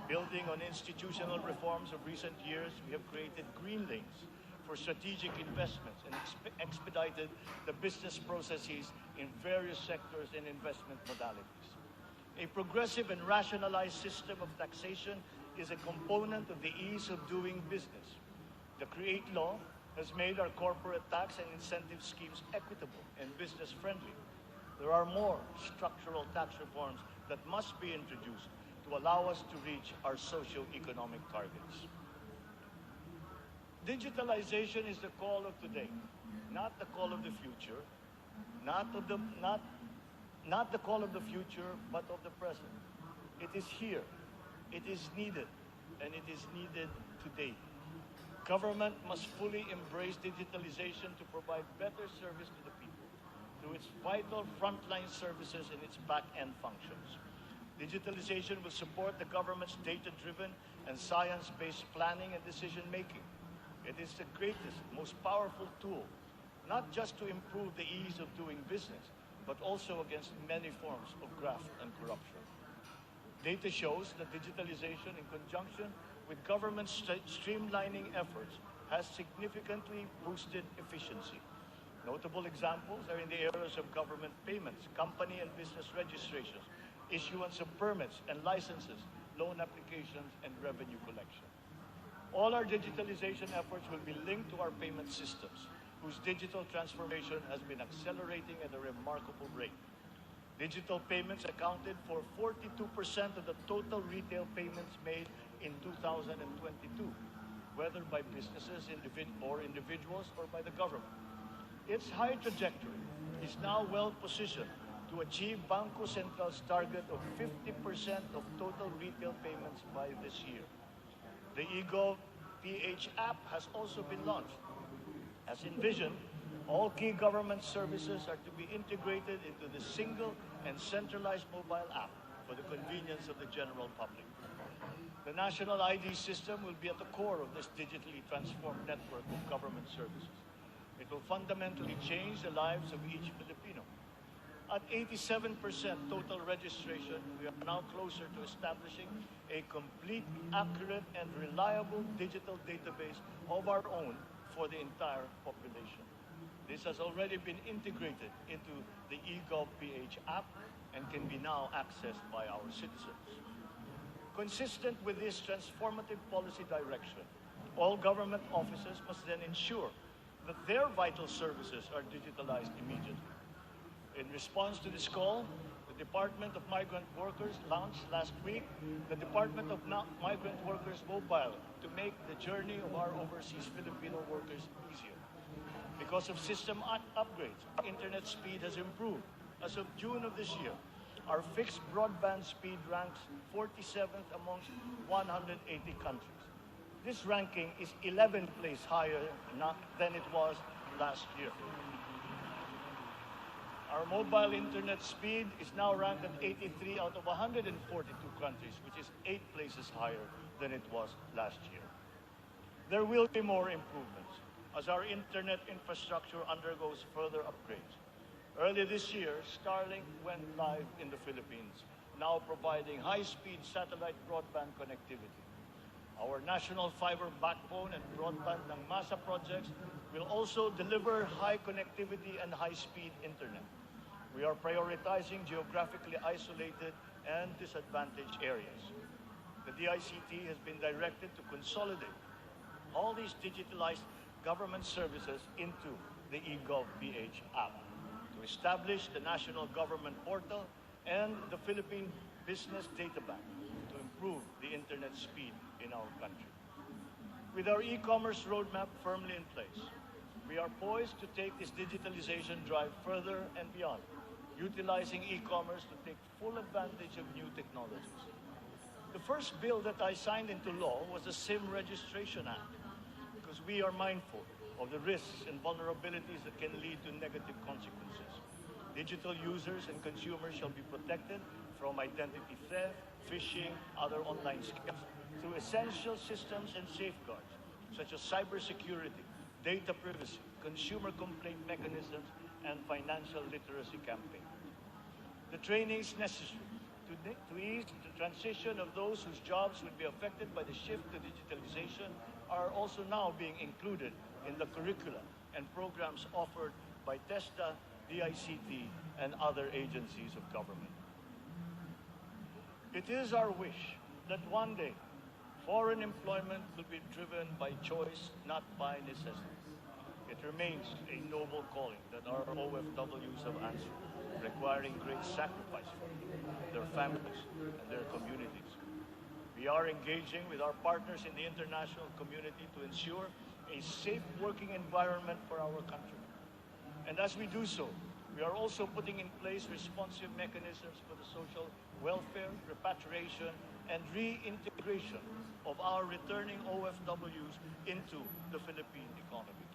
Building on institutional reforms of recent years, we have created green lanes for strategic investments and expedited the business processes in various sectors and investment modalities. A progressive and rationalized system of taxation is a component of the ease of doing business. The CREATE law has made our corporate tax and incentive schemes equitable and business-friendly. There are more structural tax reforms that must be introduced to allow us to reach our socio-economic targets. Digitalization is the call of today, not the call of the future, not the call of the future, but of the present. It is here, it is needed, and it is needed today. Government must fully embrace digitalization to provide better service to the people through its vital frontline services and its back-end functions. Digitalization will support the government's data-driven and science-based planning and decision-making. It is the greatest, most powerful tool, not just to improve the ease of doing business, but also against many forms of graft and corruption. Data shows that digitalization, in conjunction with government streamlining efforts, has significantly boosted efficiency. Notable examples are in the areas of government payments, company and business registrations, issuance of permits and licenses, loan applications, and revenue collection. All our digitalization efforts will be linked to our payment systems, whose digital transformation has been accelerating at a remarkable rate. Digital payments accounted for 42% of the total retail payments made in 2022, whether by businesses or individuals or by the government. Its high trajectory is now well positioned to achieve Bangko Central's target of 50% of total retail payments by this year. The eGov PH app has also been launched. As envisioned, all key government services are to be integrated into the single and centralized mobile app for the convenience of the general public. The national ID system will be at the core of this digitally transformed network of government services. It will fundamentally change the lives of each Filipino. At 87% total registration, we are now closer to establishing a complete, accurate, and reliable digital database of our own for the entire population. This has already been integrated into the eGov PH app and can be now accessed by our citizens. Consistent with this transformative policy direction, all government offices must then ensure that their vital services are digitalized immediately. In response to this call, the Department of Migrant Workers launched last week the Department of Migrant Workers Mobile to make the journey of our overseas Filipino workers easier. Because of system upgrades, our internet speed has improved. As of June of this year, our fixed broadband speed ranks 47th amongst 180 countries. This ranking is 11 places higher than it was last year. Our mobile internet speed is now ranked at 83 out of 142 countries, which is 8 places higher than it was last year. There will be more improvements as our internet infrastructure undergoes further upgrades. Earlier this year, Starlink went live in the Philippines, now providing high-speed satellite broadband connectivity. Our national fiber backbone and broadband ng MASA projects will also deliver high connectivity and high-speed internet. We are prioritizing geographically isolated and disadvantaged areas. The DICT has been directed to consolidate all these digitalized government services into the eGov PH app, to establish the National Government Portal and the Philippine Business Data Bank to improve the internet speed in our country. With our e-commerce roadmap firmly in place, we are poised to take this digitalization drive further and beyond, utilizing e-commerce to take full advantage of new technologies. The first bill that I signed into law was the SIM Registration Act, because we are mindful of the risks and vulnerabilities that can lead to negative consequences. Digital users and consumers shall be protected from identity theft, phishing, other online scams through essential systems and safeguards, such as cybersecurity, data privacy, consumer complaint mechanisms, and financial literacy campaign. The trainings necessary to ease the transition of those whose jobs would be affected by the shift to digitalization are also now being included in the curricula and programs offered by TESDA, DICT, and other agencies of government. It is our wish that one day foreign employment will be driven by choice, not by necessity. It remains a noble calling that our OFWs have answered, requiring great sacrifice from their families and their communities. We are engaging with our partners in the international community to ensure a safe working environment for our country. And as we do so, We are also putting in place responsive mechanisms for the social welfare, repatriation, and reintegration of our returning OFWs into the Philippine economy.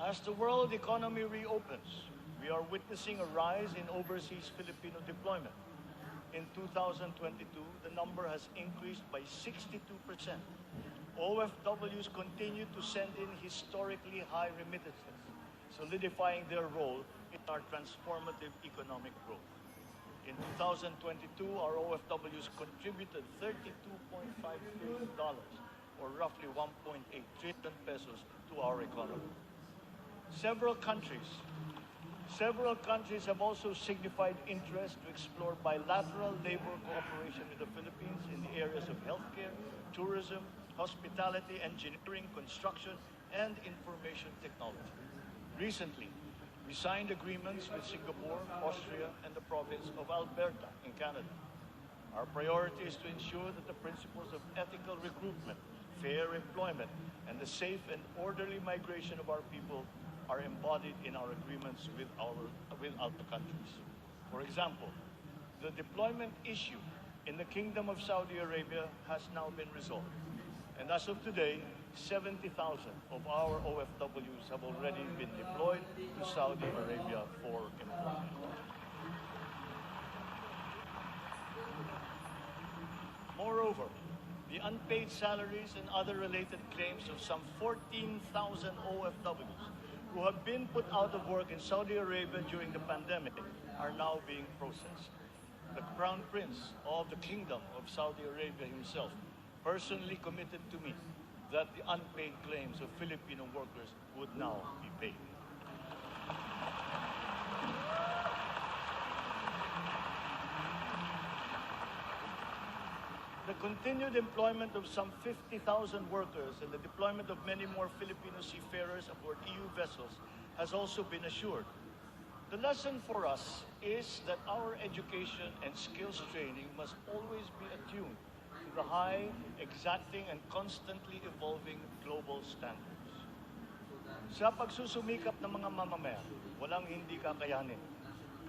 As the world economy reopens, we are witnessing a rise in overseas Filipino deployment. In 2022, the number has increased by 62%. OFWs continue to send in historically high remittances, solidifying their role in our transformative economic growth. In 2022, our OFWs contributed $32.5 billion, or roughly 1.8 trillion pesos, to our economy. Several countries have also signified interest to explore bilateral labor cooperation with the Philippines in the areas of healthcare, tourism, hospitality, engineering, construction, and information technology. Recently, we signed agreements with Singapore, Austria, and the province of Alberta in Canada. Our priority is to ensure that the principles of ethical recruitment, fair employment, and the safe and orderly migration of our people are embodied in our agreements with other countries. For example, the deployment issue in the Kingdom of Saudi Arabia has now been resolved. And as of today, 70,000 of our OFWs have already been deployed to Saudi Arabia for employment. Moreover, the unpaid salaries and other related claims of some 14,000 OFWs who have been put out of work in Saudi Arabia during the pandemic are now being processed. The Crown Prince of the Kingdom of Saudi Arabia himself personally committed to me that the unpaid claims of Filipino workers would now be paid. The continued employment of some 50,000 workers and the deployment of many more Filipino seafarers aboard EU vessels has also been assured. The lesson for us is that our education and skills training must always be attuned to the high, exacting, and constantly evolving global standards. Sa pagsusumikap ng mga mamamayan, walang hindi kakayanin.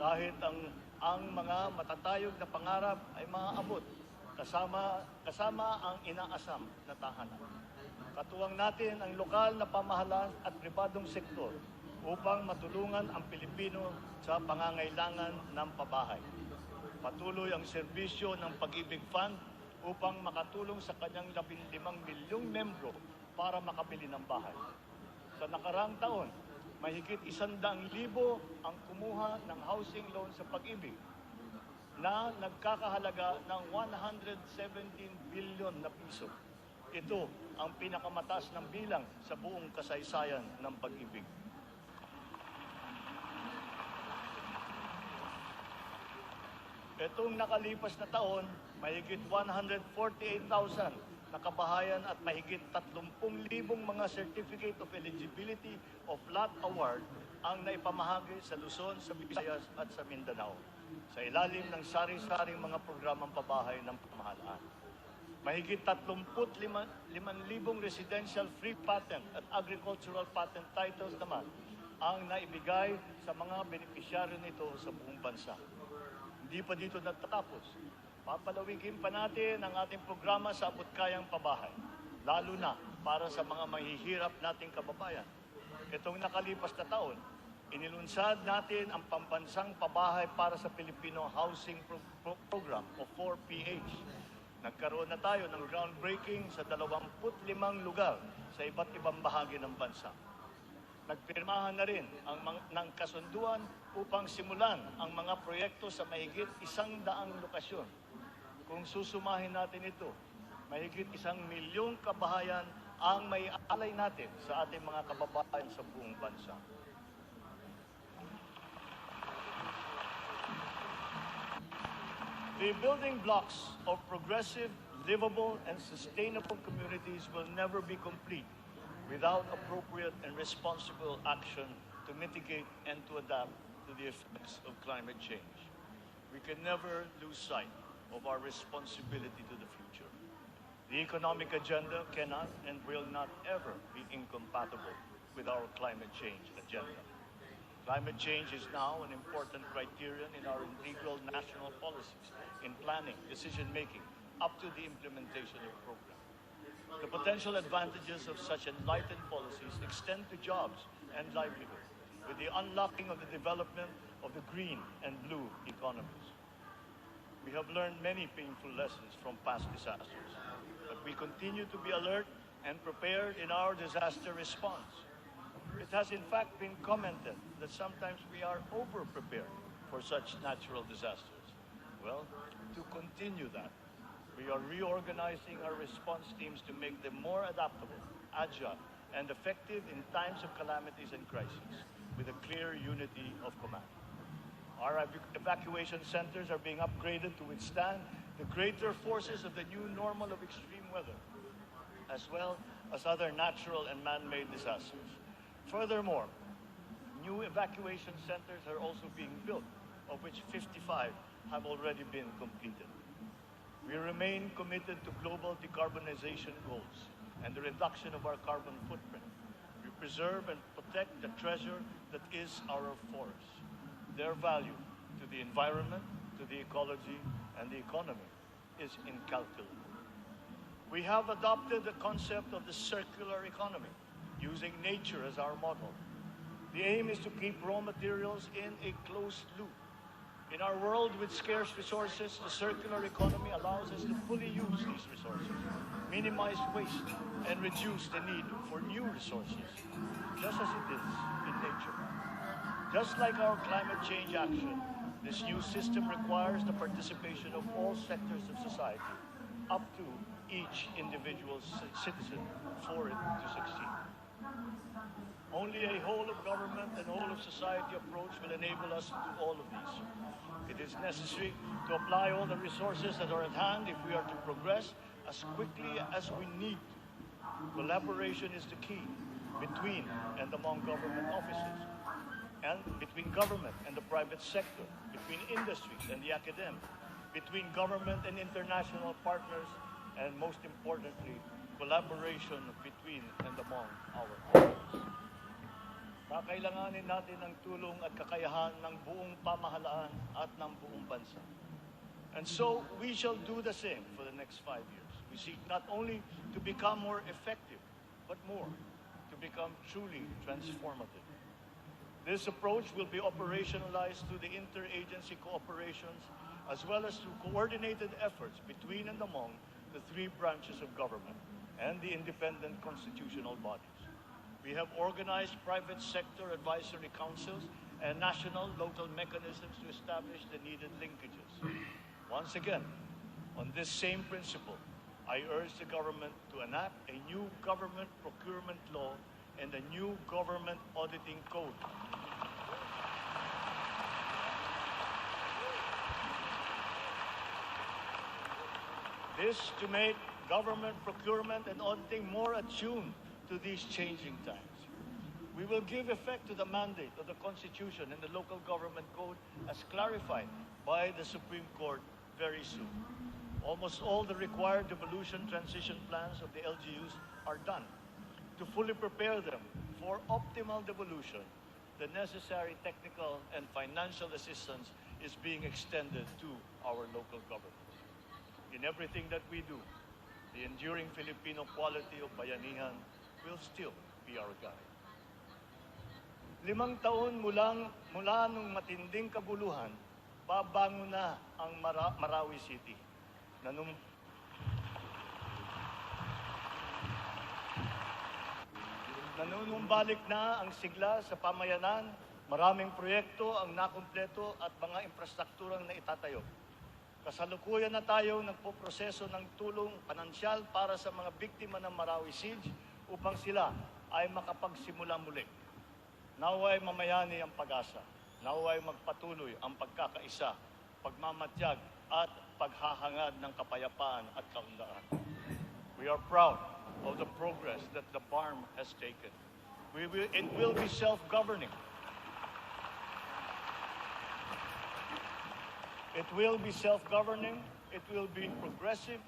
Kahit ang mga matatayog na pangarap ay maaabot, kasama ang inaasam na tahanan. Katuwang natin ang lokal na pamahalaan at pribadong sektor upang matulungan ang Pilipino sa pangangailangan ng pabahay. Patuloy ang serbisyo ng Pag-ibig Fund upang makatulong sa kanyang 15 milyong membro para makabili ng bahay. Sa nakaraang taon, mahigit 100,000 ang kumuha ng housing loan sa Pag-ibig na nagkakahalaga ng 117 billion na piso. Ito ang pinakamataas ng bilang sa buong kasaysayan ng Pag-ibig. Itong nakalipas na taon, mahigit 148,000 na kabahayan at mahigit 30,000 mga Certificate of Eligibility of Lot Award ang naipamahagi sa Luzon, sa Visayas at sa Mindanao sa ilalim ng sari-saring mga programang pabahay ng pamahalaan. Mahigit 35,000 residential free patent at agricultural patent titles naman ang naibigay sa mga benepisyaryo nito sa buong bansa. Hindi pa dito nagtatapos. Papalawigin pa natin ang ating programa sa abot-kayang pabahay, lalo na para sa mga mahihirap nating kababayan. Itong nakalipas na taon, inilunsad natin ang pambansang pabahay para sa Filipino Housing Program o 4PH. Nagkaroon na tayo ng groundbreaking sa 25 lugar sa iba't ibang bahagi ng bansa. Nagpirmahan na rin ng kasunduan upang simulan ang mga proyekto sa mahigit 100 lokasyon. Kung susumahin natin ito, mahigit 1 milyong kabahayan ang may alay natin sa ating mga kababayan sa buong bansa. The building blocks of progressive, livable, and sustainable communities will never be complete without appropriate and responsible action to mitigate and to adapt to the effects of climate change. We can never lose sight of our responsibility to the future. The economic agenda cannot and will not ever be incompatible with our climate change agenda. Climate change is now an important criterion in our integral national policies, in planning, decision-making, up to the implementation of programs. The potential advantages of such enlightened policies extend to jobs and livelihood, with the unlocking of the development of the green and blue economies. We have learned many painful lessons from past disasters, but we continue to be alert and prepared in our disaster response. It has in fact been commented that sometimes we are over-prepared for such natural disasters. Well, to continue that, we are reorganizing our response teams to make them more adaptable, agile, and effective in times of calamities and crises, with a clear unity of command. Our evacuation centers are being upgraded to withstand the greater forces of the new normal of extreme weather, as well as other natural and man-made disasters. Furthermore, new evacuation centers are also being built, of which 55 have already been completed. We remain committed to global decarbonization goals and the reduction of our carbon footprint. We preserve and protect the treasure that is our forests. Their value to the environment, to the ecology, and the economy is incalculable. We have adopted the concept of the circular economy, using nature as our model. The aim is to keep raw materials in a closed loop. In our world with scarce resources, the circular economy allows us to fully use these resources, minimize waste, and reduce the need for new resources, just as it is in nature. Just like our climate change action, this new system requires the participation of all sectors of society, up to each individual citizen, for it to succeed. Only a whole of government and whole of society approach will enable us to do all of these. It is necessary to apply all the resources that are at hand if we are to progress as quickly as we need to. Collaboration is the key between and among government offices, and between government and the private sector, between industry and the academic, between government and international partners, and most importantly, collaboration between and among our partners. Kakailanganin natin ang tulong at kakayahan ng buong pamahalaan at ng buong bansa. And so, we shall do the same for the next 5 years. We seek not only to become more effective, but more, to become truly transformative. This approach will be operationalized through the interagency cooperations, as well as through coordinated efforts between and among the 3 branches of government and the independent constitutional bodies. We have organized private sector advisory councils and national local mechanisms to establish the needed linkages. Once again, on this same principle, I urge the government to enact a new government procurement law and a new government auditing code. This to make government procurement and auditing more attuned to these changing times. We will give effect to the mandate of the Constitution and the Local Government Code as clarified by the Supreme Court very soon. Almost all the required devolution transition plans of the LGUs are done. To fully prepare them for optimal devolution, the necessary technical and financial assistance is being extended to our local governments. In everything that we do, the enduring Filipino quality of bayanihan will still be our guide. 5 taon mula nung matinding kaguluhan, babangon na ang Marawi City. Nanunumbalik na ang sigla sa pamayanan, maraming proyekto ang nakumpleto at mga infrastrukturang naitatayo. Kasalukuyan na tayo nagpoproseso ng tulong pinansyal para sa mga biktima ng Marawi Siege upang sila ay makapagsimula muli. Naway mamayani ang pag-asa. Naway magpatuloy ang pagkakaisa, pagmamatyag at paghahangad ng kapayapaan at kaunlaran. We are proud of the progress that the BARM has taken. It will be self-governing. It will be self-governing, it will be progressive,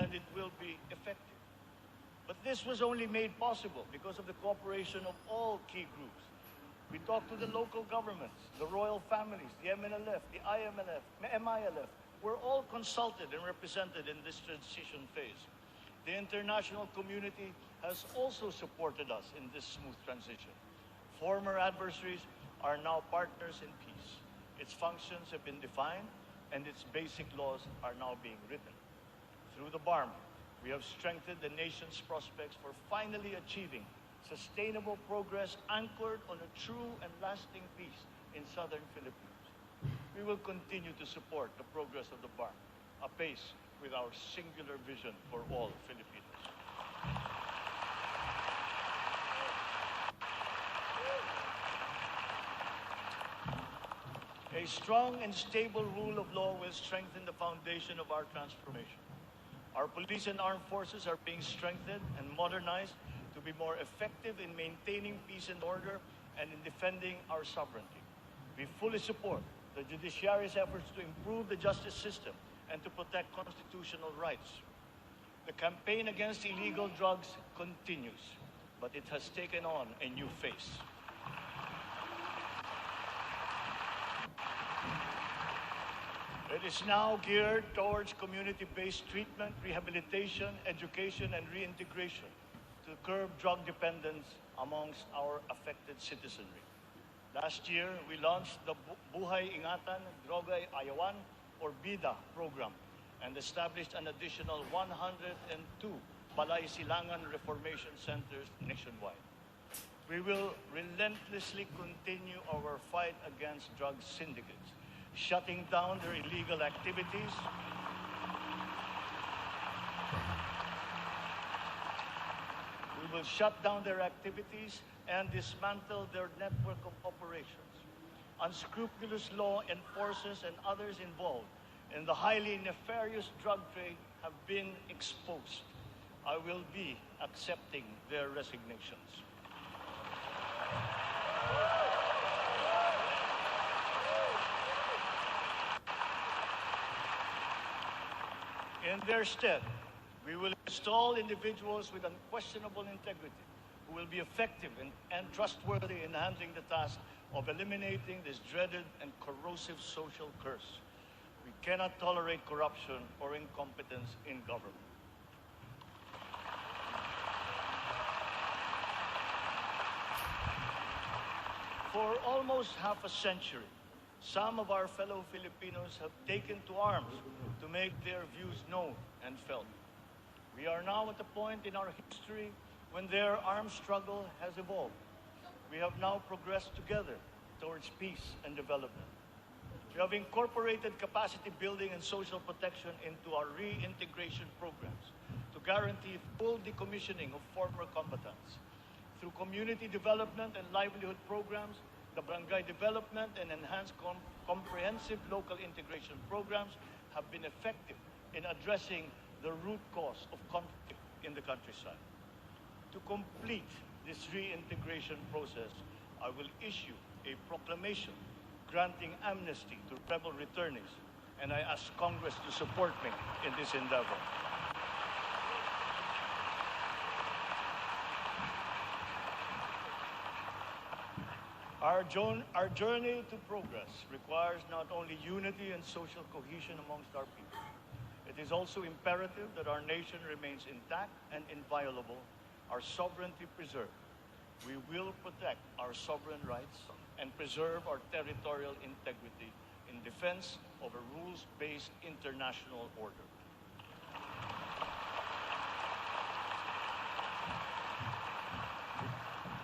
and it will be effective. But this was only made possible because of the cooperation of all key groups. We talked to the local governments, the royal families, the MNLF, the MILF. We're all consulted and represented in this transition phase. The international community has also supported us in this smooth transition. Former adversaries are now partners in peace. Its functions have been defined, and its basic laws are now being written. Through the BARM, we have strengthened the nation's prospects for finally achieving sustainable progress anchored on a true and lasting peace in southern Philippines. We will continue to support the progress of the BARM, apace with our singular vision for all Filipinos. A strong and stable rule of law will strengthen the foundation of our transformation. Our police and armed forces are being strengthened and modernized to be more effective in maintaining peace and order and in defending our sovereignty. We fully support the judiciary's efforts to improve the justice system and to protect constitutional rights. The campaign against illegal drugs continues, but it has taken on a new face. It is now geared towards community-based treatment, rehabilitation, education, and reintegration to curb drug dependence amongst our affected citizenry. Last year, we launched the Buhay Ingatan, Droga'y Ayawan, or BIDA program, and established an additional 102 Balay Silangan Reformation Centers nationwide. We will relentlessly continue our fight against drug syndicates, shutting down their illegal activities, we will shut down their activities and dismantle their network of operations. Unscrupulous law enforcers and others involved in the highly nefarious drug trade have been exposed. I will be accepting their resignations. In their stead, we will install individuals with unquestionable integrity who will be effective and trustworthy in handling the task of eliminating this dreaded and corrosive social curse. We cannot tolerate corruption or incompetence in government. For almost half a century, some of our fellow Filipinos have taken to arms to make their views known and felt. We are now at a point in our history when their armed struggle has evolved. We have now progressed together towards peace and development. We have incorporated capacity building and social protection into our reintegration programs to guarantee full decommissioning of former combatants. Through community development and livelihood programs, the barangay development and enhanced comprehensive local integration programs have been effective in addressing the root cause of conflict in the countryside. To complete this reintegration process, I will issue a proclamation granting amnesty to rebel returnees, and I ask Congress to support me in this endeavor. Our journey to progress requires not only unity and social cohesion amongst our people. It is also imperative that our nation remains intact and inviolable, our sovereignty preserved. We will protect our sovereign rights and preserve our territorial integrity in defense of a rules-based international order.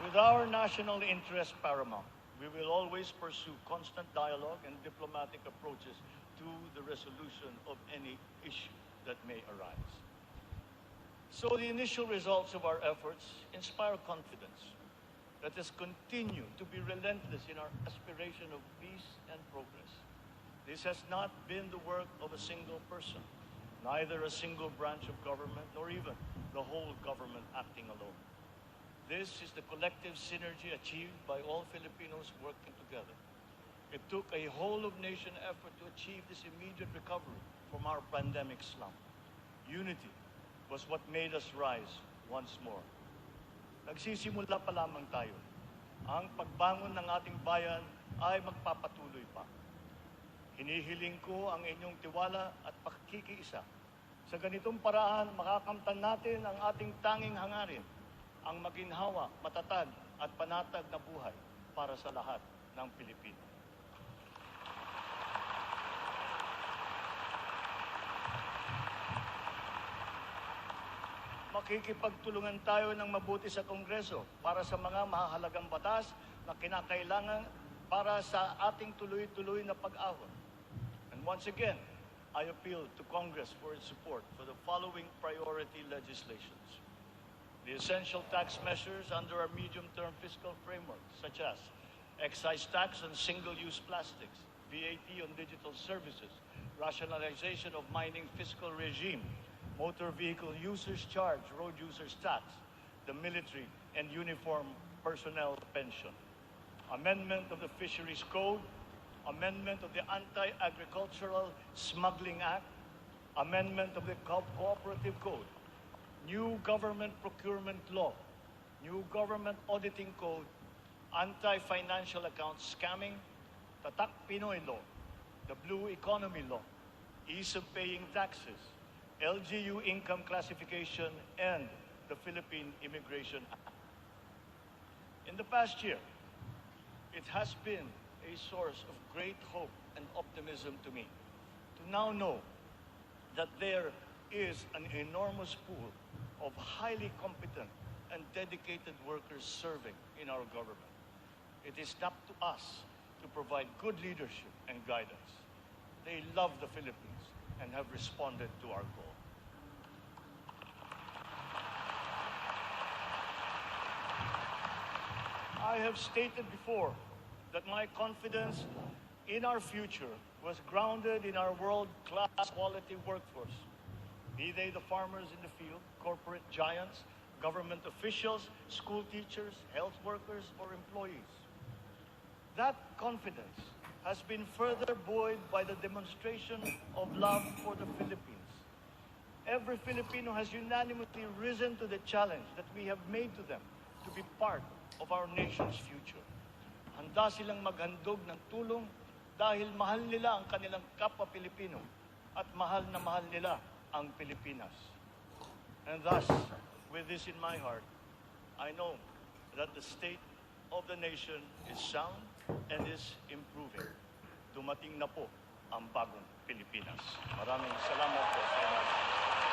With our national interest paramount, we will always pursue constant dialogue and diplomatic approaches to the resolution of any issue that may arise. So the initial results of our efforts inspire confidence. Let us continue to be relentless in our aspiration of peace and progress. This has not been the work of a single person, neither a single branch of government, nor even the whole government acting alone. This is the collective synergy achieved by all Filipinos working together. It took a whole-of-nation effort to achieve this immediate recovery from our pandemic slump. Unity was what made us rise once more. Nagsisimula pa lamang tayo. Ang pagbangon ng ating bayan ay magpapatuloy pa. Hinihiling ko ang inyong tiwala at pakikiisa. Sa ganitong paraan, makakamtan natin ang ating tanging hangarin, ang maginhawa, matatag at panatag na buhay para sa lahat ng Pilipino. Makikipagtulungan tayo ng mabuti sa Kongreso para sa mga mahahalagang batas na kinakailangan para sa ating tuloy-tuloy na pag-ahon. And once again, I appeal to Congress for its support for the following priority legislations. The essential tax measures under our medium-term fiscal framework, such as excise tax on single-use plastics, VAT on digital services, rationalization of mining fiscal regime, motor vehicle users charge, road users tax, the military and uniform personnel pension, amendment of the Fisheries Code, amendment of the Anti-Agricultural Smuggling Act, amendment of the Cooperative Code, new government procurement law, new government auditing code, anti-financial account scamming, Tatak Pinoy law, the Blue Economy law, ease of paying taxes, LGU income classification, and the Philippine Immigration Act. In the past year, it has been a source of great hope and optimism to me to now know that there is an enormous pool of highly competent and dedicated workers serving in our government. It is up to us to provide good leadership and guidance. They love the Philippines and have responded to our call. I have stated before that my confidence in our future was grounded in our world-class quality workforce, be they the farmers in the field, corporate giants, government officials, school teachers, health workers, or employees. That confidence has been further buoyed by the demonstration of love for the Philippines. Every Filipino has unanimously risen to the challenge that we have made to them to be part of our nation's future. Handa silang maghandog ng tulong dahil mahal nila ang kanilang kapwa Pilipino at mahal na mahal nila ang Pilipinas. And thus, with this in my heart, I know that the state of the nation is sound and is improving. Dumating na po ang bagong Pilipinas. Maraming salamat po sa inyo.